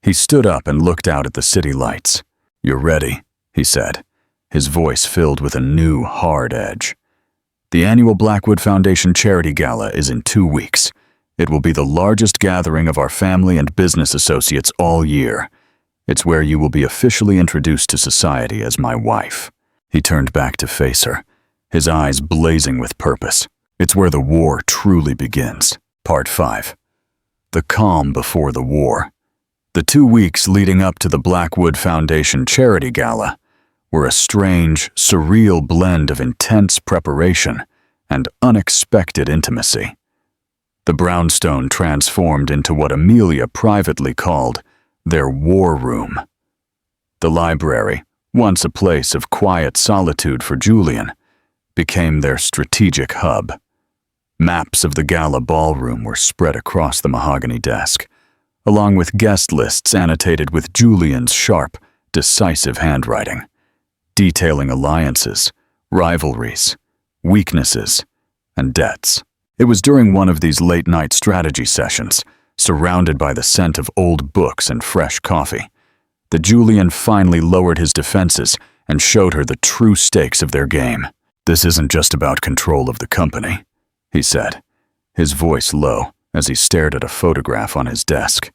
He stood up and looked out at the city lights. "You're ready," he said, his voice filled with a new, hard edge. "The annual Blackwood Foundation Charity Gala is in 2 weeks. It will be the largest gathering of our family and business associates all year. It's where you will be officially introduced to society as my wife." He turned back to face her, his eyes blazing with purpose. "It's where the war truly begins." Part 5. The calm before the war. The 2 weeks leading up to the Blackwood Foundation Charity Gala were a strange, surreal blend of intense preparation and unexpected intimacy. The brownstone transformed into what Amelia privately called their war room. The library, once a place of quiet solitude for Julian, became their strategic hub. Maps of the gala ballroom were spread across the mahogany desk, along with guest lists annotated with Julian's sharp, decisive handwriting, detailing alliances, rivalries, weaknesses, and debts. It was during one of these late-night strategy sessions, surrounded by the scent of old books and fresh coffee, that Julian finally lowered his defenses and showed her the true stakes of their game. "This isn't just about control of the company," he said, his voice low as he stared at a photograph on his desk.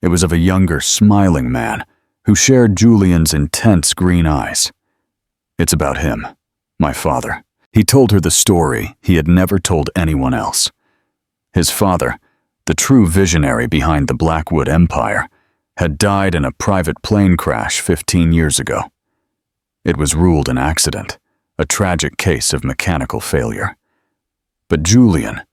It was of a younger, smiling man who shared Julian's intense green eyes. "It's about him, my father." He told her the story he had never told anyone else. His father, the true visionary behind the Blackwood Empire, had died in a private plane crash 15 years ago. It was ruled an accident, a tragic case of mechanical failure. But Julian,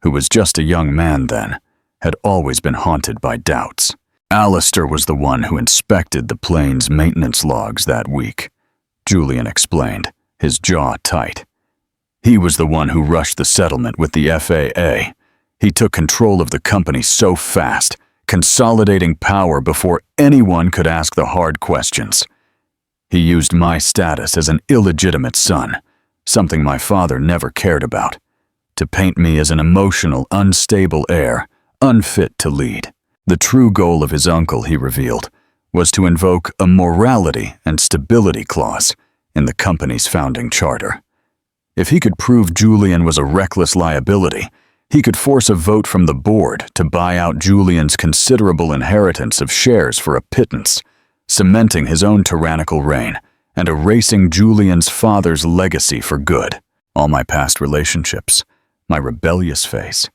who was just a young man then, had always been haunted by doubts. Alistair was the one who inspected the plane's maintenance logs that week, Julian explained, his jaw tight. He was the one who rushed the settlement with the FAA. He took control of the company so fast, consolidating power before anyone could ask the hard questions. He used my status as an illegitimate son, something my father never cared about, to paint me as an emotional, unstable heir, unfit to lead. The true goal of his uncle, he revealed, was to invoke a morality and stability clause in the company's founding charter. If he could prove Julian was a reckless liability, he could force a vote from the board to buy out Julian's considerable inheritance of shares for a pittance, cementing his own tyrannical reign and erasing Julian's father's legacy for good. All my past relationships, my rebellious phase.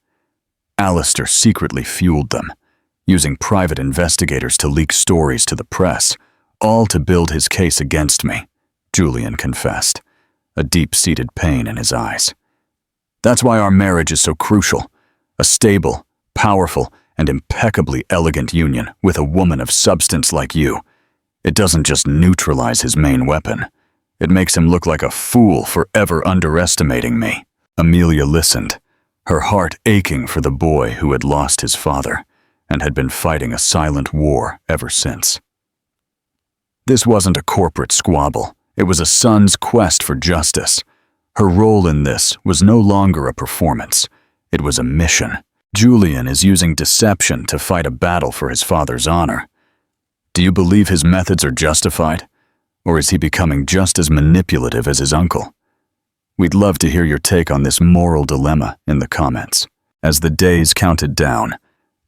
Alistair secretly fueled them, using private investigators to leak stories to the press, all to build his case against me, Julian confessed, a deep-seated pain in his eyes. That's why our marriage is so crucial, a stable, powerful, and impeccably elegant union with a woman of substance like you. It doesn't just neutralize his main weapon. It makes him look like a fool for ever underestimating me. Amelia listened, her heart aching for the boy who had lost his father and had been fighting a silent war ever since. This wasn't a corporate squabble. It was a son's quest for justice. Her role in this was no longer a performance. It was a mission. Julian is using deception to fight a battle for his father's honor. Do you believe his methods are justified? Or is he becoming just as manipulative as his uncle? We'd love to hear your take on this moral dilemma in the comments. As the days counted down,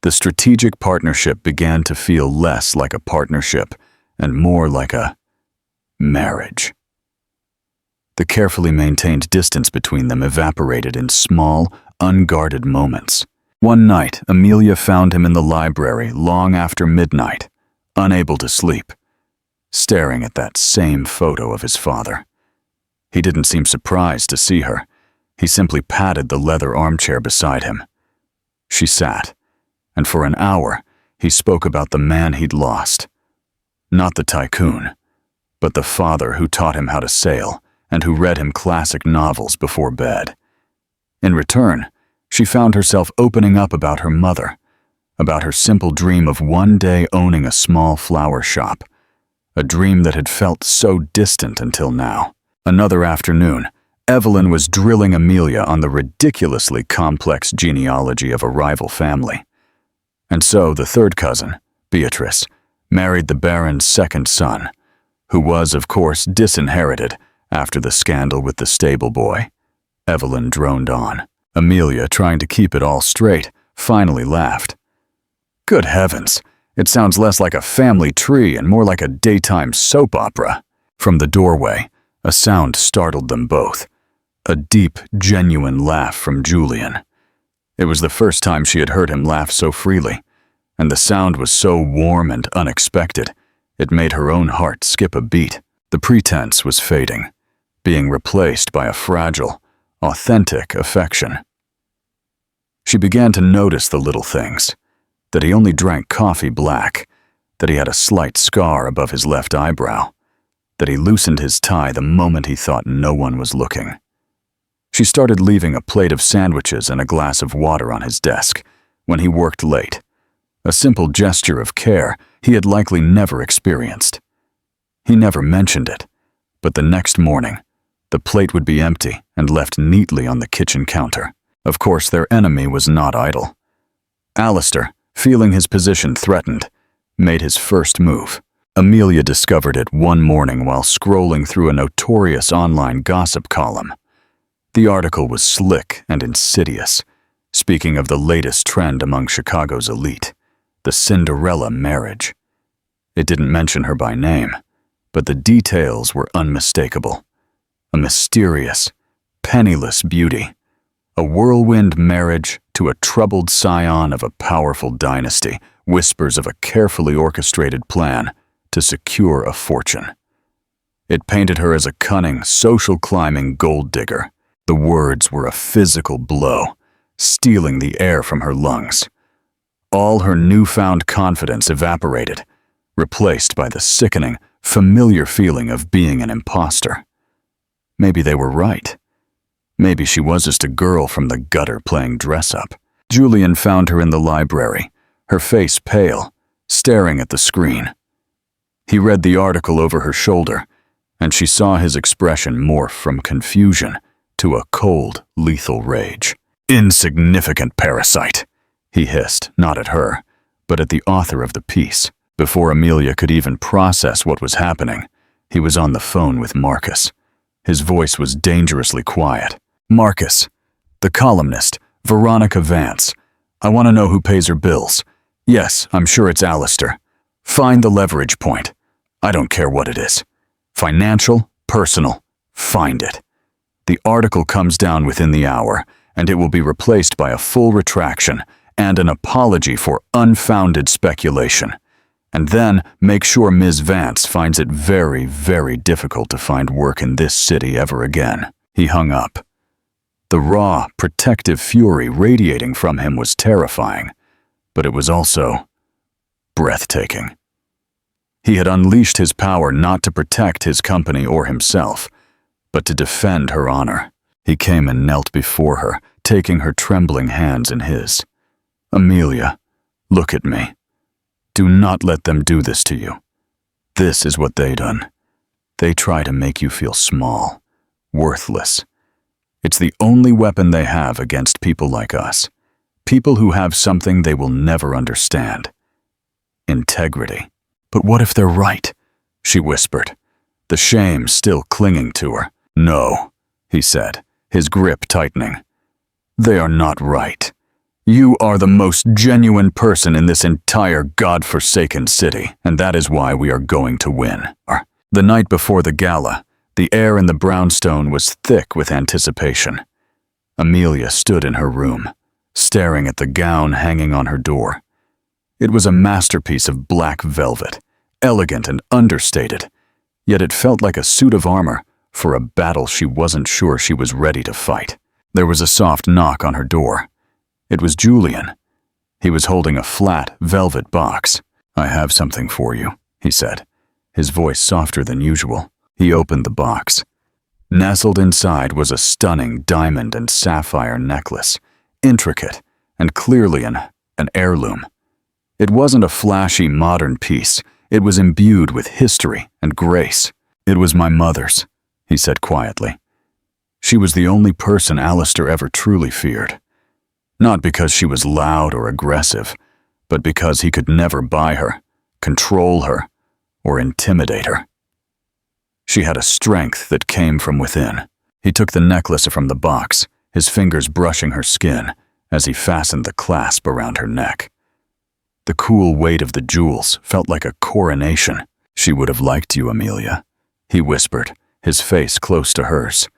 the strategic partnership began to feel less like a partnership and more like a marriage. The carefully maintained distance between them evaporated in small, unguarded moments. One night, Amelia found him in the library long after midnight, unable to sleep, staring at that same photo of his father. He didn't seem surprised to see her. He simply patted the leather armchair beside him. She sat, and for an hour, he spoke about the man he'd lost. Not the tycoon, but the father who taught him how to sail and who read him classic novels before bed. In return, she found herself opening up about her mother, about her simple dream of one day owning a small flower shop, a dream that had felt so distant until now. Another afternoon, Evelyn was drilling Amelia on the ridiculously complex genealogy of a rival family. And so the third cousin, Beatrice, married the Baron's second son, who was, of course, disinherited after the scandal with the stable boy. Evelyn droned on. Amelia, trying to keep it all straight, finally laughed. Good heavens, it sounds less like a family tree and more like a daytime soap opera. From the doorway, a sound startled them both. A deep, genuine laugh from Julian. It was the first time she had heard him laugh so freely, and the sound was so warm and unexpected, it made her own heart skip a beat. The pretense was fading, being replaced by a fragile, authentic affection. She began to notice the little things, that he only drank coffee black, that he had a slight scar above his left eyebrow, that he loosened his tie the moment he thought no one was looking. She started leaving a plate of sandwiches and a glass of water on his desk when he worked late, a simple gesture of care he had likely never experienced. He never mentioned it, but the next morning, the plate would be empty and left neatly on the kitchen counter. Of course, their enemy was not idle. Alistair, feeling his position threatened, made his first move. Amelia discovered it one morning while scrolling through a notorious online gossip column. The article was slick and insidious, speaking of the latest trend among Chicago's elite, the Cinderella marriage. It didn't mention her by name, but the details were unmistakable. A mysterious, penniless beauty, a whirlwind marriage to a troubled scion of a powerful dynasty, whispers of a carefully orchestrated plan to secure a fortune. It painted her as a cunning, social-climbing gold digger. The words were a physical blow, stealing the air from her lungs. All her newfound confidence evaporated, replaced by the sickening, familiar feeling of being an imposter. Maybe they were right. Maybe she was just a girl from the gutter playing dress-up. Julian found her in the library, her face pale, staring at the screen. He read the article over her shoulder, and she saw his expression morph from confusion to a cold, lethal rage. "Insignificant parasite," he hissed, not at her, but at the author of the piece. Before Amelia could even process what was happening, he was on the phone with Marcus. His voice was dangerously quiet. "Marcus, the columnist, Veronica Vance. I want to know who pays her bills. Yes, I'm sure it's Alistair. Find the leverage point. I don't care what it is. Financial, personal, find it. The article comes down within the hour, and it will be replaced by a full retraction and an apology for unfounded speculation. And then make sure Ms. Vance finds it very, very difficult to find work in this city ever again." He hung up. The raw, protective fury radiating from him was terrifying, but it was also breathtaking. He had unleashed his power not to protect his company or himself, but to defend her honor. He came and knelt before her, taking her trembling hands in his. "Amelia, look at me. Do not let them do this to you. This is what they done. They try to make you feel small, worthless. It's the only weapon they have against people like us. People who have something they will never understand. Integrity. But what if they're right?" she whispered, the shame still clinging to her. "No," he said, his grip tightening. "They are not right. You are the most genuine person in this entire God-forsaken city, and that is why we are going to win." The night before the gala, the air in the brownstone was thick with anticipation. Amelia stood in her room, staring at the gown hanging on her door. It was a masterpiece of black velvet, elegant and understated, yet it felt like a suit of armor for a battle she wasn't sure she was ready to fight. There was a soft knock on her door. It was Julian. He was holding a flat, velvet box. "I have something for you," he said, his voice softer than usual. He opened the box. Nestled inside was a stunning diamond and sapphire necklace, intricate and clearly an heirloom. It wasn't a flashy modern piece. It was imbued with history and grace. "It was my mother's," he said quietly. She was the only person Alistair ever truly feared. Not because she was loud or aggressive, but because he could never buy her, control her, or intimidate her. She had a strength that came from within. He took the necklace from the box, his fingers brushing her skin as he fastened the clasp around her neck. The cool weight of the jewels felt like a coronation. "She would have liked you, Amelia," he whispered, his face close to hers.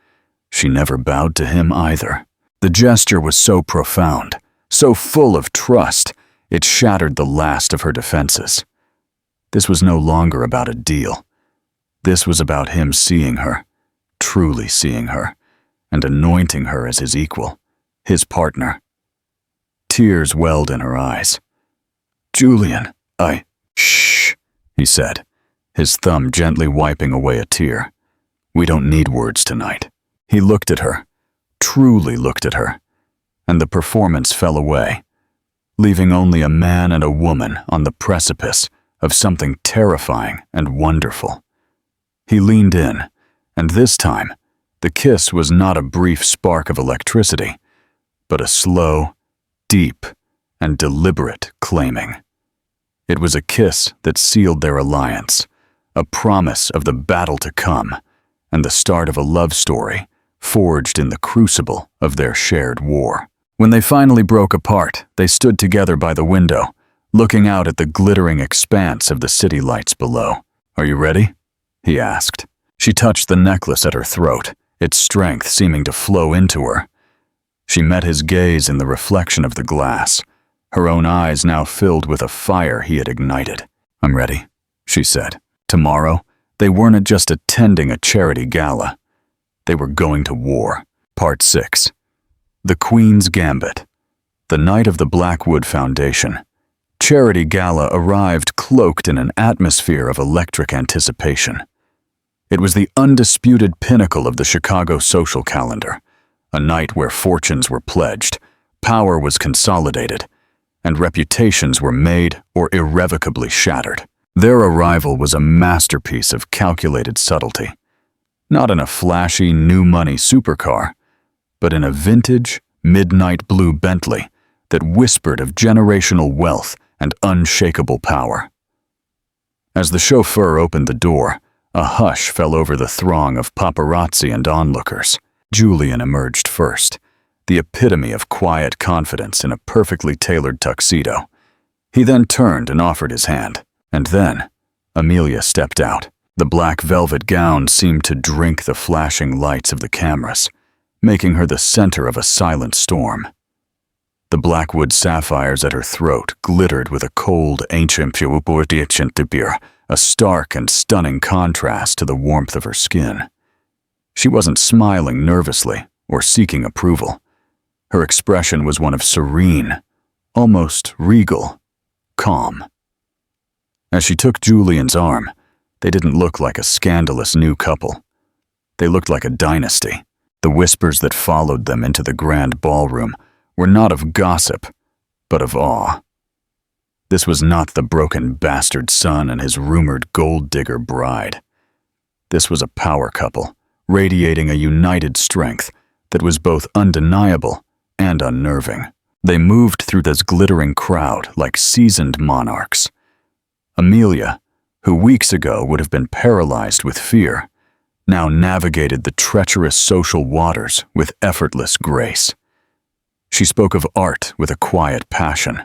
She never bowed to him either. The gesture was so profound, so full of trust, it shattered the last of her defenses. This was no longer about a deal. This was about him seeing her, truly seeing her, and anointing her as his equal, his partner. Tears welled in her eyes. "Julian, Shh," he said, his thumb gently wiping away a tear. "We don't need words tonight." He looked at her, truly looked at her, and the performance fell away, leaving only a man and a woman on the precipice of something terrifying and wonderful. He leaned in, and this time, the kiss was not a brief spark of electricity, but a slow, deep, and deliberate claiming. It was a kiss that sealed their alliance, a promise of the battle to come, and the start of a love story forged in the crucible of their shared war. When they finally broke apart, they stood together by the window, looking out at the glittering expanse of the city lights below. "Are you ready?" he asked. She touched the necklace at her throat, its strength seeming to flow into her. She met his gaze in the reflection of the glass, her own eyes now filled with a fire he had ignited. "I'm ready," she said. Tomorrow, they weren't just attending a charity gala. They were going to war. Part 6. The Queen's Gambit. The night of the Blackwood Foundation. Charity Gala arrived cloaked in an atmosphere of electric anticipation. It was the undisputed pinnacle of the Chicago social calendar, a night where fortunes were pledged, power was consolidated, and reputations were made or irrevocably shattered. Their arrival was a masterpiece of calculated subtlety, not in a flashy new money supercar, but in a vintage, midnight blue Bentley that whispered of generational wealth and unshakable power. As the chauffeur opened the door, A hush fell over the throng of paparazzi and onlookers. Julian emerged first, the epitome of quiet confidence in a perfectly tailored tuxedo. He then turned and offered his hand. And then, Amelia stepped out. The black velvet gown seemed to drink the flashing lights of the cameras, making her the center of a silent storm. The blackwood sapphires at her throat glittered with a cold, ancient beer, a stark and stunning contrast to the warmth of her skin. She wasn't smiling nervously or seeking approval. Her expression was one of serene, almost regal, calm. As she took Julian's arm, they didn't look like a scandalous new couple. They looked like a dynasty. The whispers that followed them into the grand ballroom were not of gossip, but of awe. This was not the broken bastard son and his rumored gold digger bride. This was a power couple, radiating a united strength that was both undeniable and unnerving. They moved through this glittering crowd like seasoned monarchs. Amelia, who weeks ago would have been paralyzed with fear, now navigated the treacherous social waters with effortless grace. She spoke of art with a quiet passion,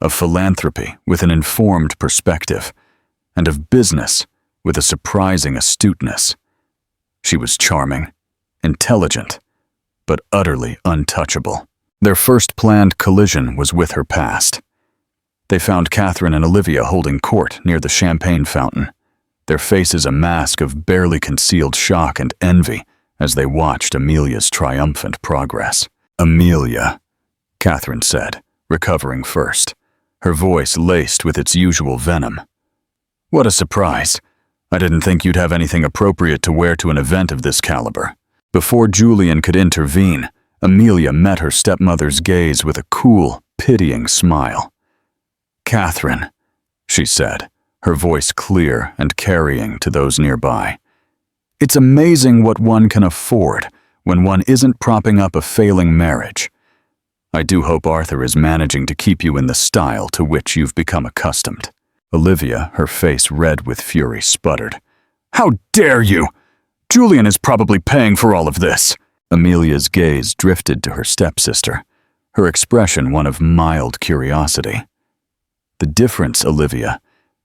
of philanthropy with an informed perspective, and of business with a surprising astuteness. She was charming, intelligent, but utterly untouchable. Their first planned collision was with her past. They found Catherine and Olivia holding court near the champagne fountain, their faces a mask of barely concealed shock and envy as they watched Amelia's triumphant progress. "Amelia," Catherine said, recovering first, her voice laced with its usual venom. "What a surprise. I didn't think you'd have anything appropriate to wear to an event of this caliber." Before Julian could intervene, Amelia met her stepmother's gaze with a cool, pitying smile. "Catherine," she said, her voice clear and carrying to those nearby. "It's amazing what one can afford when one isn't propping up a failing marriage. I do hope Arthur is managing to keep you in the style to which you've become accustomed." Olivia, her face red with fury, sputtered, "How dare you! Julian is probably paying for all of this." Amelia's gaze drifted to her stepsister, her expression one of mild curiosity. "The difference, Olivia,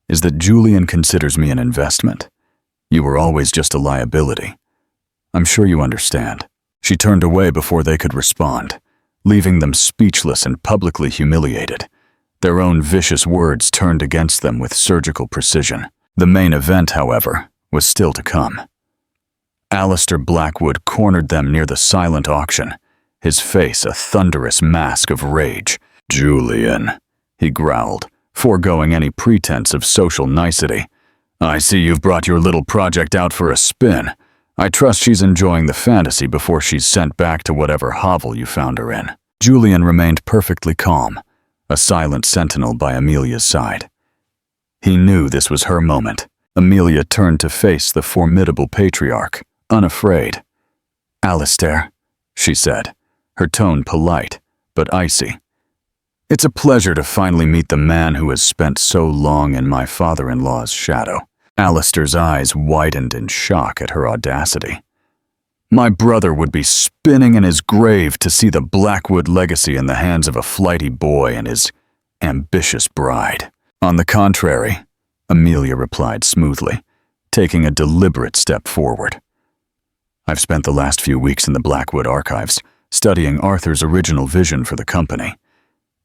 is that Julian considers me an investment. You were always just a liability. I'm sure you understand." She turned away before they could respond, leaving them speechless and publicly humiliated. Their own vicious words turned against them with surgical precision. The main event, however, was still to come. Alistair Blackwood cornered them near the silent auction, his face a thunderous mask of rage. "Julian," he growled, foregoing any pretense of social nicety. "I see you've brought your little project out for a spin. I trust she's enjoying the fantasy before she's sent back to whatever hovel you found her in." Julian remained perfectly calm, a silent sentinel by Amelia's side. He knew this was her moment. Amelia turned to face the formidable patriarch, unafraid. "Alistair," she said, her tone polite, but icy. "It's a pleasure to finally meet the man who has spent so long in my father-in-law's shadow." Alistair's eyes widened in shock at her audacity. "My brother would be spinning in his grave to see the Blackwood legacy in the hands of a flighty boy and his ambitious bride." "On the contrary," Amelia replied smoothly, taking a deliberate step forward. "I've spent the last few weeks in the Blackwood archives, studying Arthur's original vision for the company.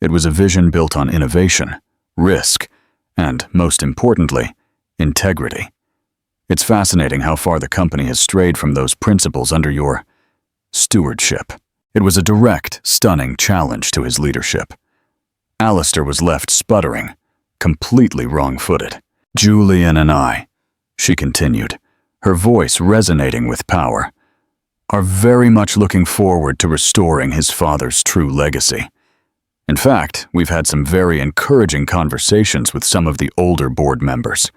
It was a vision built on innovation, risk, and, most importantly, integrity. It's fascinating how far the company has strayed from those principles under your stewardship." It was a direct, stunning challenge to his leadership. Alistair was left sputtering, completely wrong-footed. "Julian and I," she continued, her voice resonating with power, "are very much looking forward to restoring his father's true legacy. In fact, we've had some very encouraging conversations with some of the older board members,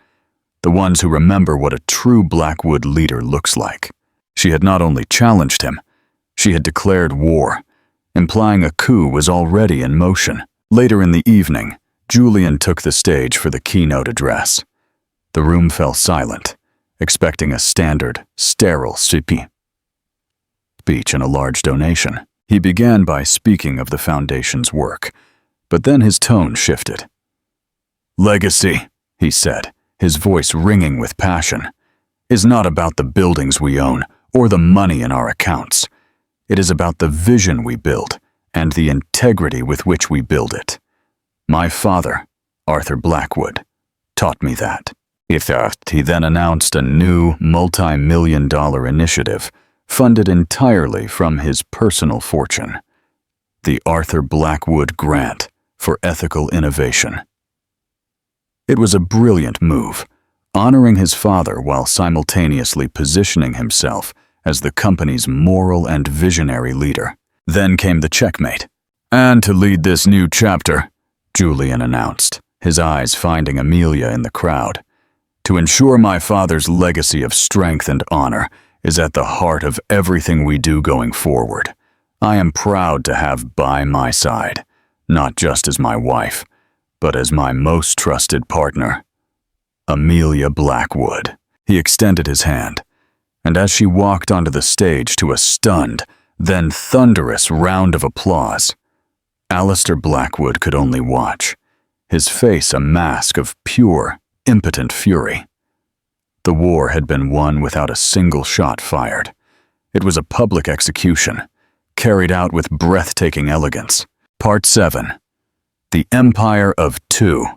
the ones who remember what a true Blackwood leader looks like." She had not only challenged him, she had declared war, implying a coup was already in motion. Later in the evening, Julian took the stage for the keynote address. The room fell silent, expecting a standard, sterile speech and a large donation. He began by speaking of the foundation's work, but then his tone shifted. "Legacy," he said, his voice ringing with passion, "is not about the buildings we own or the money in our accounts. It is about the vision we build and the integrity with which we build it. My father, Arthur Blackwood, taught me that." He then announced a new multi-million-dollar initiative funded entirely from his personal fortune, the Arthur Blackwood Grant for Ethical Innovation. It was a brilliant move, honoring his father while simultaneously positioning himself as the company's moral and visionary leader. Then came the checkmate. "And to lead this new chapter," Julian announced, his eyes finding Amelia in the crowd, "to ensure my father's legacy of strength and honor is at the heart of everything we do going forward. I am proud to have by my side, not just as my wife, but as my most trusted partner, Amelia Blackwood." He extended his hand, and as she walked onto the stage to a stunned, then thunderous round of applause, Alistair Blackwood could only watch, his face a mask of pure, impotent fury. The war had been won without a single shot fired. It was a public execution, carried out with breathtaking elegance. Part 7. The Empire of Two.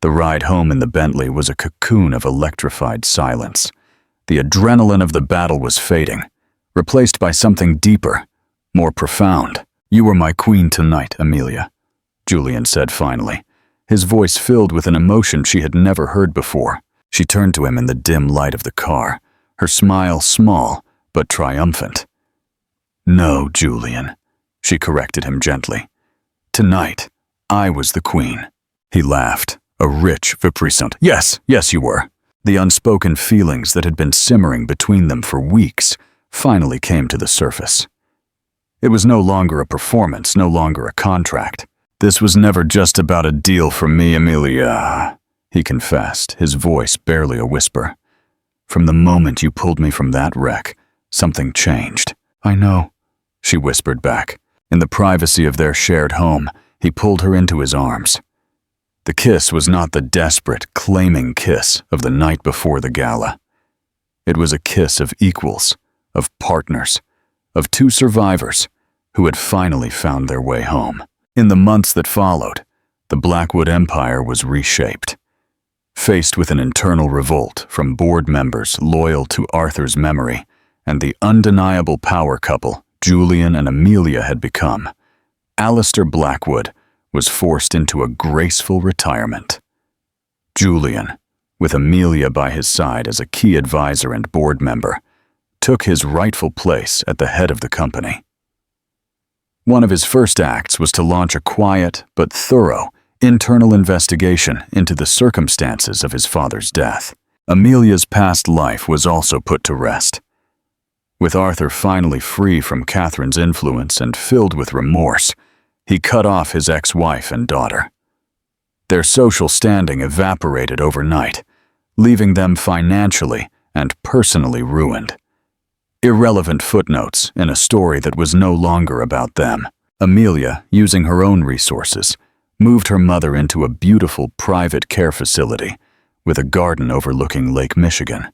The ride home in the Bentley was a cocoon of electrified silence. The adrenaline of the battle was fading, replaced by something deeper, more profound. "You were my queen tonight, Amelia," Julian said finally, his voice filled with an emotion she had never heard before. She turned to him in the dim light of the car, her smile small but triumphant. "No, Julian," she corrected him gently. "Tonight, I was the queen." He laughed, a rich, vibrant, "Yes, you were." The unspoken feelings that had been simmering between them for weeks finally came to the surface. It was no longer a performance, no longer a contract. "This was never just about a deal for me, Amelia," he confessed, his voice barely a whisper. "From the moment you pulled me from that wreck, something changed." "I know," she whispered back. In the privacy of their shared home, he pulled her into his arms. The kiss was not the desperate, claiming kiss of the night before the gala. It was a kiss of equals, of partners, of two survivors who had finally found their way home. In the months that followed, the Blackwood Empire was reshaped. Faced with an internal revolt from board members loyal to Arthur's memory and the undeniable power couple Julian and Amelia had become, Alistair Blackwood was forced into a graceful retirement. Julian, with Amelia by his side as a key advisor and board member, took his rightful place at the head of the company. One of his first acts was to launch a quiet but thorough internal investigation into the circumstances of his father's death. Amelia's past life was also put to rest. With Arthur finally free from Catherine's influence and filled with remorse, he cut off his ex-wife and daughter. Their social standing evaporated overnight, leaving them financially and personally ruined. Irrelevant footnotes in a story that was no longer about them. Amelia, using her own resources, moved her mother into a beautiful private care facility with a garden overlooking Lake Michigan.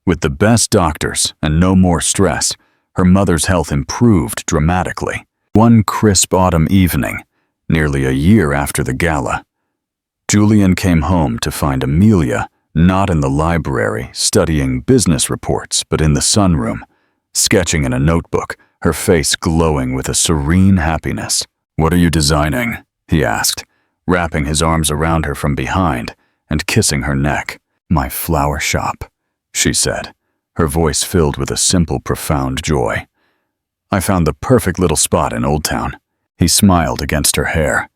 With the best doctors and no more stress, her mother's health improved dramatically. One crisp autumn evening, nearly a year after the gala, Julian came home to find Amelia not in the library studying business reports, but in the sunroom, sketching in a notebook, her face glowing with a serene happiness. "What are you designing?" he asked, wrapping his arms around her from behind and kissing her neck. "My flower shop," she said, her voice filled with a simple, profound joy. "I found the perfect little spot in Old Town." He smiled against her hair.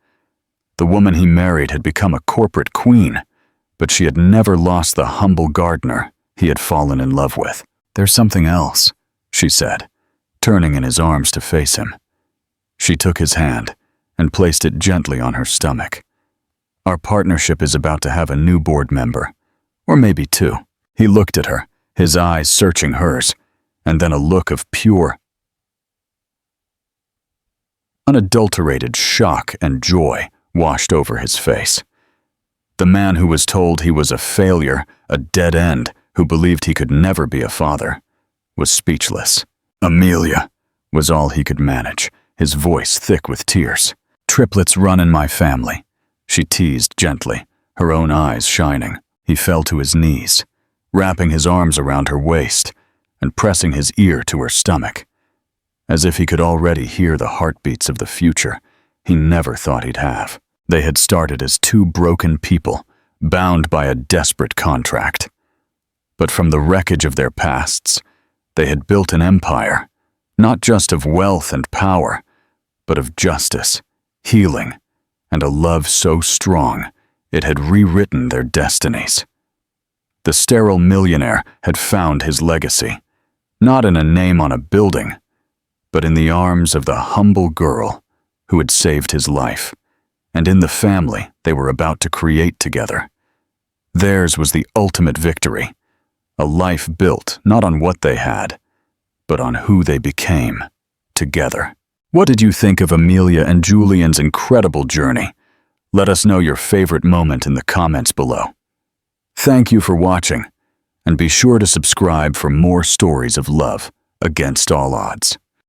The woman he married had become a corporate queen, but she had never lost the humble gardener he had fallen in love with. "There's something else," she said, turning in his arms to face him. She took his hand and placed it gently on her stomach. "Our partnership is about to have a new board member, or maybe two." He looked at her, his eyes searching hers, and then a look of pure, unadulterated shock and joy washed over his face. The man who was told he was a failure, a dead end, who believed he could never be a father, was speechless. "Amelia," was all he could manage, his voice thick with tears. "Triplets run in my family," she teased gently, her own eyes shining. He fell to his knees, wrapping his arms around her waist and pressing his ear to her stomach, as if he could already hear the heartbeats of the future he never thought he'd have. They had started as two broken people, bound by a desperate contract. But from the wreckage of their pasts, they had built an empire, not just of wealth and power, but of justice, healing, and a love so strong it had rewritten their destinies. The sterile millionaire had found his legacy, not in a name on a building, but in the arms of the humble girl who had saved his life, and in the family they were about to create together. Theirs was the ultimate victory, a life built not on what they had, but on who they became together. What did you think of Amelia and Julian's incredible journey? Let us know your favorite moment in the comments below. Thank you for watching, and be sure to subscribe for more stories of love against all odds.